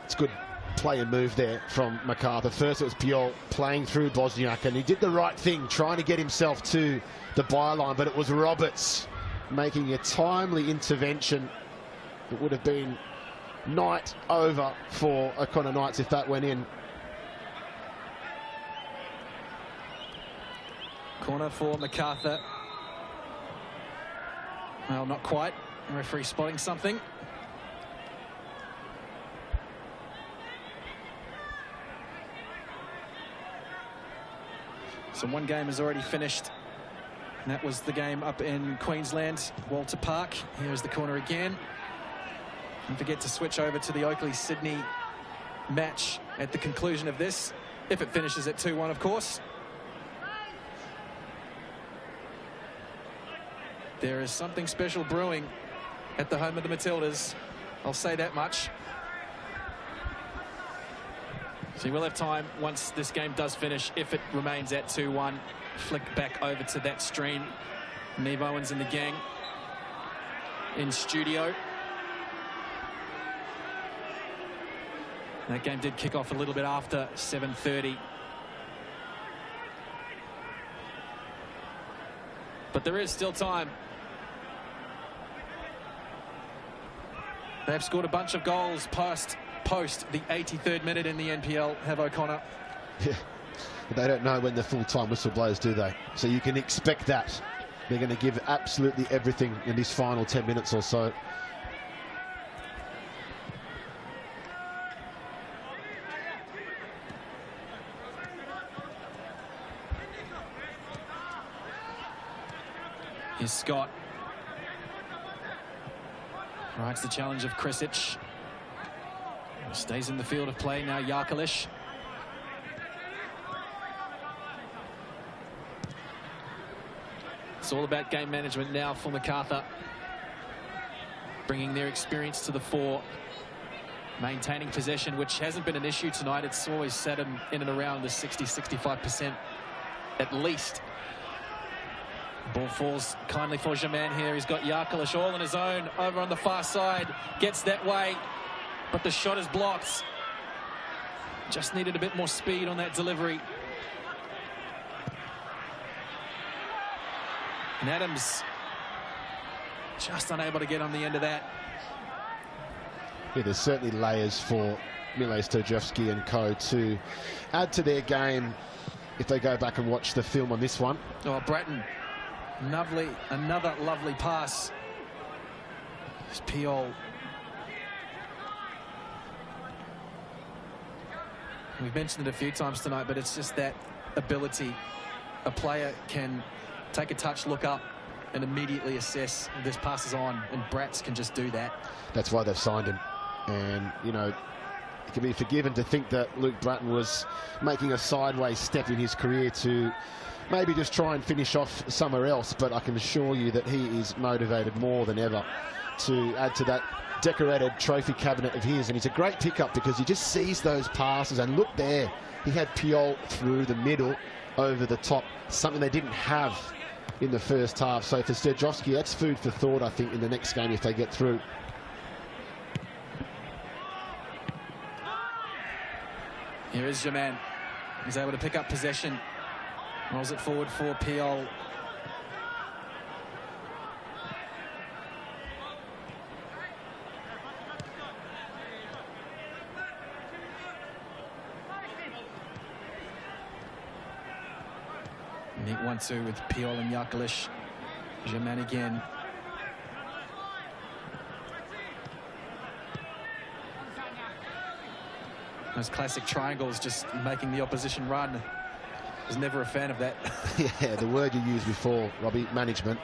It's good play and move there from Macarthur. First it was Piol playing through Bosniak, and he did the right thing, trying to get himself to the byline, but it was Roberts making a timely intervention. It would have been night over for O'Connor Knights if that went in. Corner for Macarthur. Well, not quite. Referee spotting something. So one game has already finished. And that was the game up in Queensland, Walter Park. Here's the corner again. Don't forget to switch over to the Oakley-Sydney match at the conclusion of this, if it finishes at 2-1, of course. There is something special brewing at the home of the Matildas. I'll say that much. So we'll have time once this game does finish, if it remains at 2-1, flick back over to that stream. Neve Owens and the gang in studio. That game did kick off a little bit after 7:30. But there is still time. They've scored a bunch of goals post the 83rd minute in the NPL, have O'Connor. Yeah, they don't know when the full-time whistle blows, do they? So you can expect that. They're going to give absolutely everything in this final 10 minutes or so. Here's Scott. Rides the challenge of Krisic. Stays in the field of play now, Yarkalish. It's all about game management now for Macarthur. Bringing their experience to the fore. Maintaining possession, which hasn't been an issue tonight. It's always sat in and around the 60-65% at least. Ball falls kindly for Germain here. He's got Yarkalish all on his own over on the far side. Gets that way, but the shot is blocked. Just needed a bit more speed on that delivery. And Adams just unable to get on the end of that. Yeah, there's certainly layers for Mile Stojevski and co to add to their game if they go back and watch the film on this one. Oh, Bratton. Another lovely pass. It's Piol. We've mentioned it a few times tonight, but it's just that ability. A player can take a touch, look up, and immediately assess this pass is on, and Bratz can just do that. That's why they've signed him. And, you know, it can be forgiven to think that Luke Bratton was making a sideways step in his career to maybe just try and finish off somewhere else, but I can assure you that he is motivated more than ever to add to that decorated trophy cabinet of his. And he's a great pickup because he just sees those passes, and look there, he had Piol through the middle over the top, something they didn't have in the first half. So for Stojovski, that's food for thought, I think, in the next game if they get through. Here is Germain. He's able to pick up possession. Rolls it forward for Piol. Neat 1-2 with Piol and Yarkalish. Germain again. Those classic triangles just making the opposition run. I was never a fan of that. Yeah, the word you used before, Robbie, management.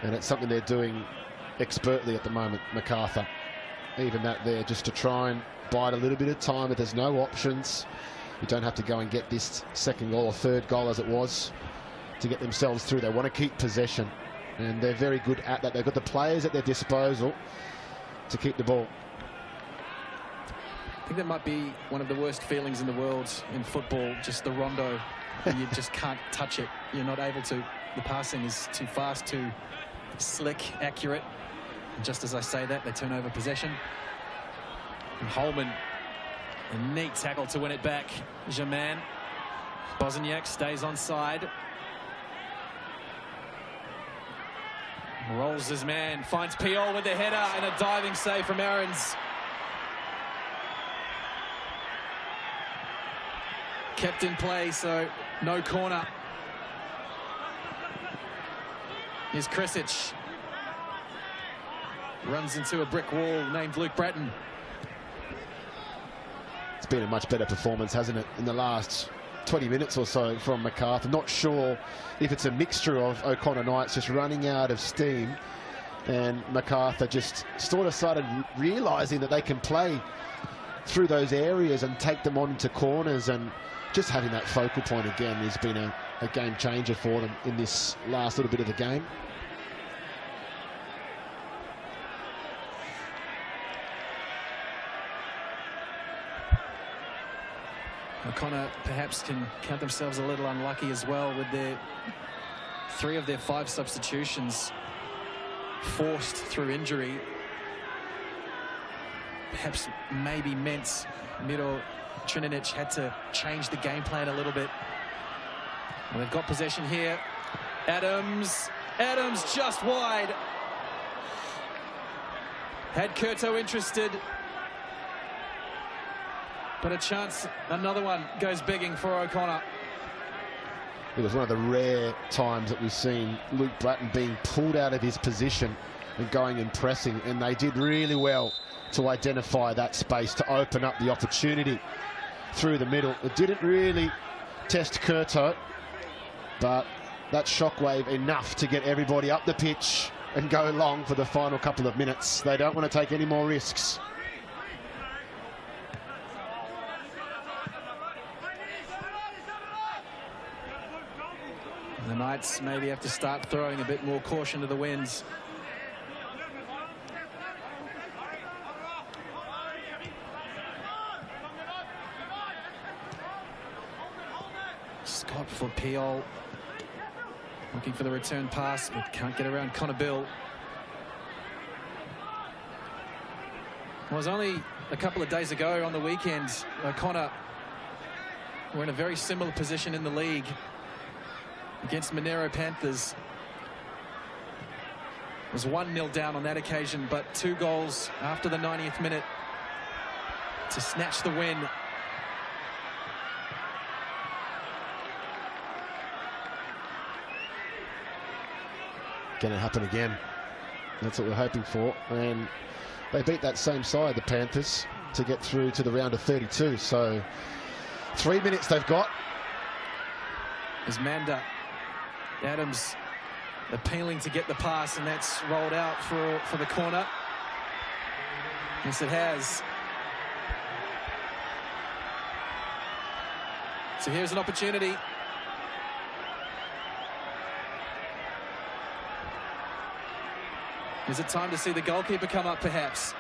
And it's something they're doing expertly at the moment, Macarthur. Even that there, just to try and bide a little bit of time, but there's no options. You don't have to go and get this second goal or third goal as it was to get themselves through. They want to keep possession, and they're very good at that. They've got the players at their disposal to keep the ball. I think that might be one of the worst feelings in the world in football, just the rondo. You just can't touch it. You're not able to. The passing is too fast, too slick, accurate. And just as I say that, they turn over possession. And Holman, a neat tackle to win it back. Germain. Bosniak stays on side. Rolls his man, finds Piol with the header and a diving save from Aarons. Kept in play, so no corner. Here's Krisic. Runs into a brick wall named Luke Bratton. It's been a much better performance, hasn't it, in the last 20 minutes or so from Macarthur. Not sure if it's a mixture of O'Connor Knights just running out of steam and Macarthur just sort of started realising that they can play through those areas and take them on into corners, and just having that focal point again has been a game changer for them in this last little bit of the game. O'Connor perhaps can count themselves a little unlucky as well with their 3 of their 5 substitutions forced through injury. perhaps maybe meant Miro Trininic had to change the game plan a little bit. And they've got possession here. Adams just wide. Had Curto interested, but a chance, another one goes begging for O'Connor. It was one of the rare times that we've seen Luke Bratton being pulled out of his position and going and pressing, and they did really well to identify that space to open up the opportunity through the middle. It didn't really test Curto, but that shockwave enough to get everybody up the pitch and go long for the final couple of minutes. They don't want to take any more risks. The Knights maybe have to start throwing a bit more caution to the winds. Scott for Piol. Looking for the return pass, but can't get around Connor Bill. It was only a couple of days ago on the weekend, O'Connor were in a very similar position in the league against Monero Panthers. It was 1-0 down on that occasion, but 2 goals after the 90th minute to snatch the win. Going to happen again. That's what we're hoping for. And they beat that same side, the Panthers, to get through to the round of 32. So 3 minutes they've got. As Manda, Adams appealing to get the pass, and that's rolled out for the corner. Yes, it has. So here's an opportunity. Is it time to see the goalkeeper come up, perhaps?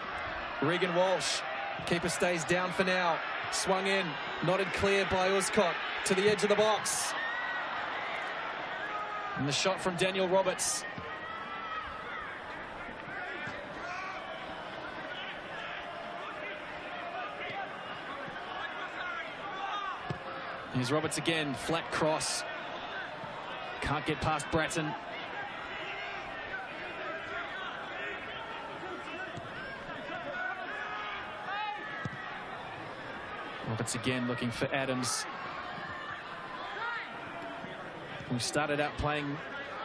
Regan Walsh. Keeper stays down for now. Swung in. Nodded clear by Uscott to the edge of the box. And the shot from Daniel Roberts. Here's Roberts again. Flat cross. Can't get past Bratton. Roberts again looking for Adams. We started out playing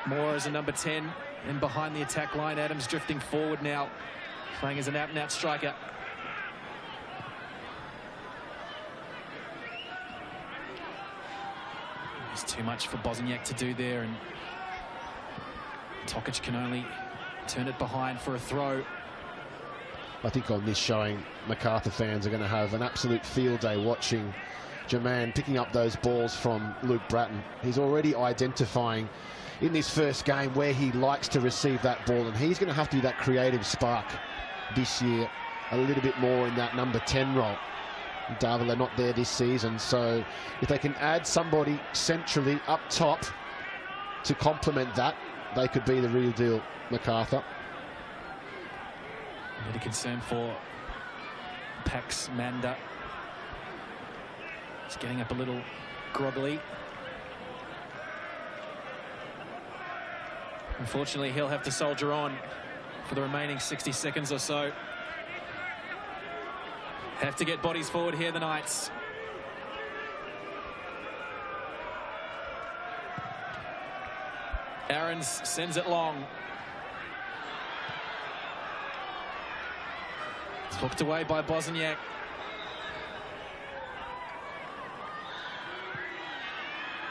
more as a number 10 and behind the attack line. Adams drifting forward now, playing as an out-and-out striker. There's too much for Bosniak to do there, and Tokic can only turn it behind for a throw. I think on this showing, Macarthur fans are going to have an absolute field day watching Jermaine picking up those balls from Luke Bratton. He's already identifying in this first game where he likes to receive that ball, and he's going to have to do that creative spark this year a little bit more in that number 10 role. Davila not there this season, so if they can add somebody centrally up top to complement that, they could be the real deal, Macarthur. A bit of concern for Pax Manda. He's getting up a little groggily. Unfortunately, he'll have to soldier on for the remaining 60 seconds or so. Have to get bodies forward here, the Knights. Aarons sends it long. It's hooked away by Bosniak.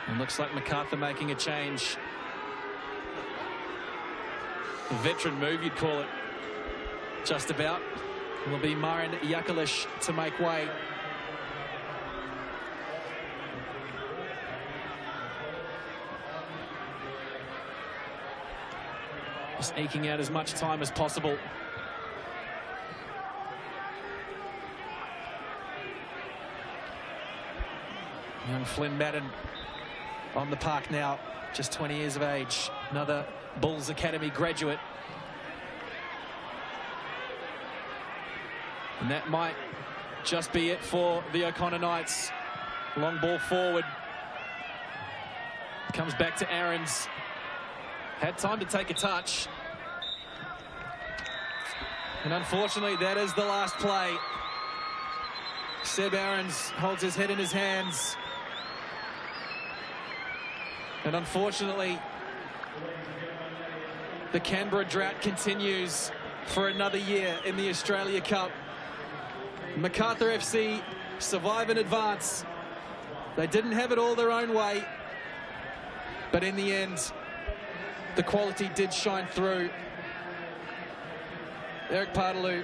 And looks like Macarthur making a change. A veteran move, you'd call it. Just about. Will be Marin Jakalic to make way. Just eking out as much time as possible. Young Flynn Madden on the park now, just 20 years of age. Another Bulls Academy graduate. And that might just be it for the O'Connor Knights. Long ball forward. Comes back to Aarons. Had time to take a touch. And unfortunately, that is the last play. Seb Aarons holds his head in his hands. And unfortunately, the Canberra drought continues for another year in the Australia Cup. Macarthur FC survive and advance. They didn't have it all their own way, but in the end, the quality did shine through. Eric Partaloo,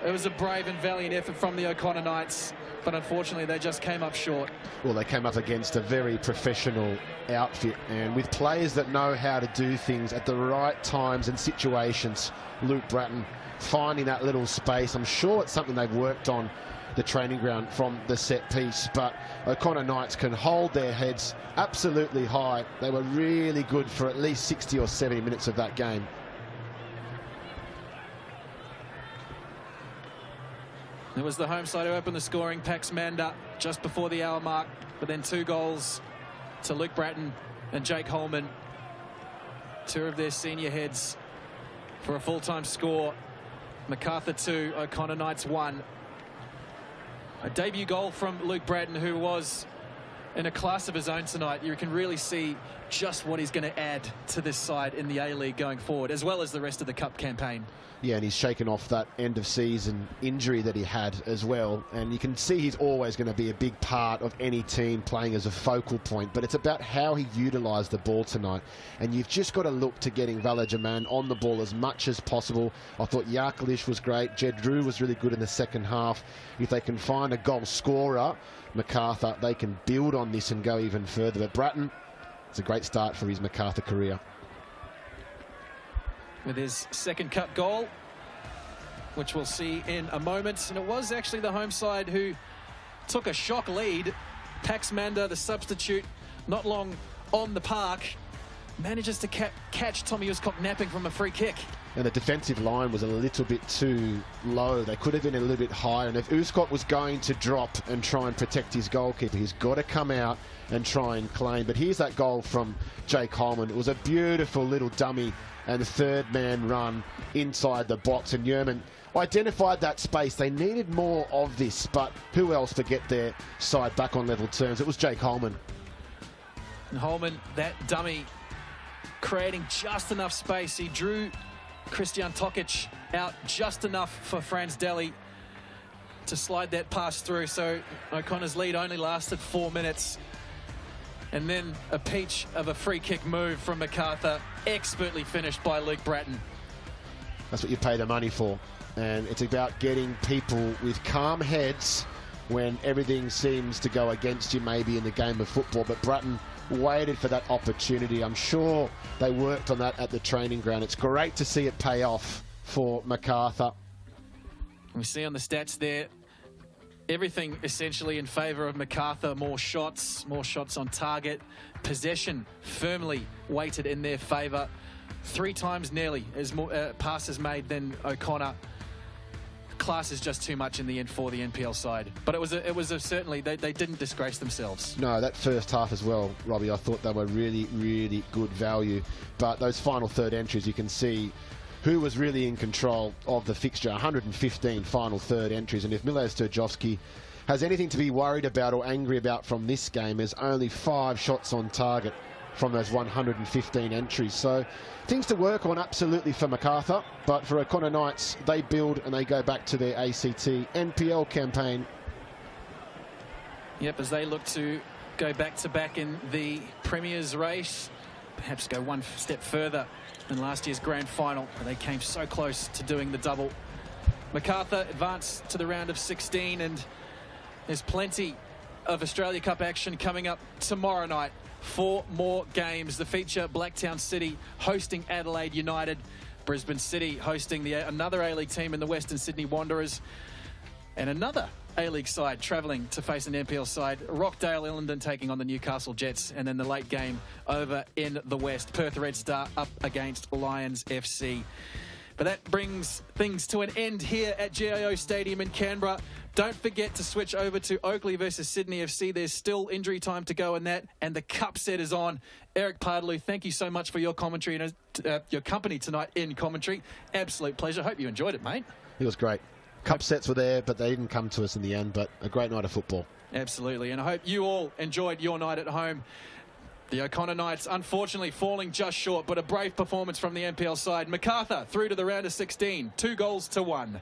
it was a brave and valiant effort from the O'Connor Knights, but unfortunately they just came up short. Well, they came up against a very professional outfit, and with players that know how to do things at the right times and situations. Luke Bratton finding that little space. I'm sure it's something they've worked on the training ground from the set piece, but O'Connor Knights can hold their heads absolutely high. They were really good for at least 60 or 70 minutes of that game. It was the home side who opened the scoring, Pax Manda, just before the hour mark, but then 2 goals to Luke Bratton and Jake Holman, 2 of their senior heads for a full-time score. Macarthur 2, O'Connor Knights 1. A debut goal from Luke Bratton, who was in a class of his own tonight. You can really see just what he's going to add to this side in the A-League going forward, as well as the rest of the Cup campaign. Yeah, and he's shaken off that end-of-season injury that he had as well. And you can see he's always going to be a big part of any team playing as a focal point. But it's about how he utilised the ball tonight. And you've just got to look to getting Valajaman on the ball as much as possible. I thought Yarkalish was great. Jed Drew was really good in the second half. If they can find a goal scorer, Macarthur, they can build on this and go even further. But Bratton, it's a great start for his Macarthur career. With his second Cup goal, which we'll see in a moment. And it was actually the home side who took a shock lead. Pax Manda, the substitute, not long on the park, manages to catch Tommy Uscock napping from a free kick. And the defensive line was a little bit too low. They could have been a little bit higher. And if Uscock was going to drop and try and protect his goalkeeper, he's got to come out and try and claim. But here's that goal from Jake Holman. It was a beautiful little dummy and the third man run inside the box. And Yerman identified that space. They needed more of this, but who else to get their side back on level terms? It was Jake Holman. And Holman, that dummy, creating just enough space. He drew Christian Tokic out just enough for Franz Deli to slide that pass through. So O'Connor's lead only lasted 4 minutes. And then a peach of a free kick move from Macarthur, expertly finished by Luke Bratton. That's what you pay the money for. And it's about getting people with calm heads when everything seems to go against you, maybe in the game of football. But Bratton waited for that opportunity. I'm sure they worked on that at the training ground. It's great to see it pay off for Macarthur. We see on the stats there, everything essentially in favour of Macarthur. More shots on target. Possession firmly weighted in their favour. 3 times nearly as more passes made than O'Connor. Class is just too much in the end for the NPL side. But it was certainly, they didn't disgrace themselves. No, that first half as well, Robbie, I thought they were really, really good value. But those final third entries, you can see who was really in control of the fixture. 115 final third entries. And if Milos Sturjovski has anything to be worried about or angry about from this game, there's only 5 shots on target from those 115 entries. So things to work on absolutely for Macarthur, but for O'Connor Knights, they build and they go back to their ACT NPL campaign. Yep, as they look to go back-to-back in the Premier's race, perhaps go one step further than last year's grand final, where they came so close to doing the double. Macarthur advanced to the round of 16, and there's plenty of Australia Cup action coming up tomorrow night. 4 more games. The feature, Blacktown City hosting Adelaide United, Brisbane City hosting another A-League team in the Western Sydney Wanderers, and another A-League side travelling to face an NPL side, Rockdale Illingdon taking on the Newcastle Jets, and then the late game over in the West, Perth Red Star up against Lions FC. But that brings things to an end here at GIO Stadium in Canberra. Don't forget to switch over to Oakley versus Sydney FC. There's still injury time to go in that, and the cup set is on. Eric Pardaloo, thank you so much for your commentary and your company tonight in commentary. Absolute pleasure. Hope you enjoyed it, mate. It was great. Cup sets were there, but they didn't come to us in the end. But a great night of football. Absolutely, and I hope you all enjoyed your night at home. The O'Connor Knights, unfortunately, falling just short, but a brave performance from the NPL side. Macarthur through to the round of 16, 2-1.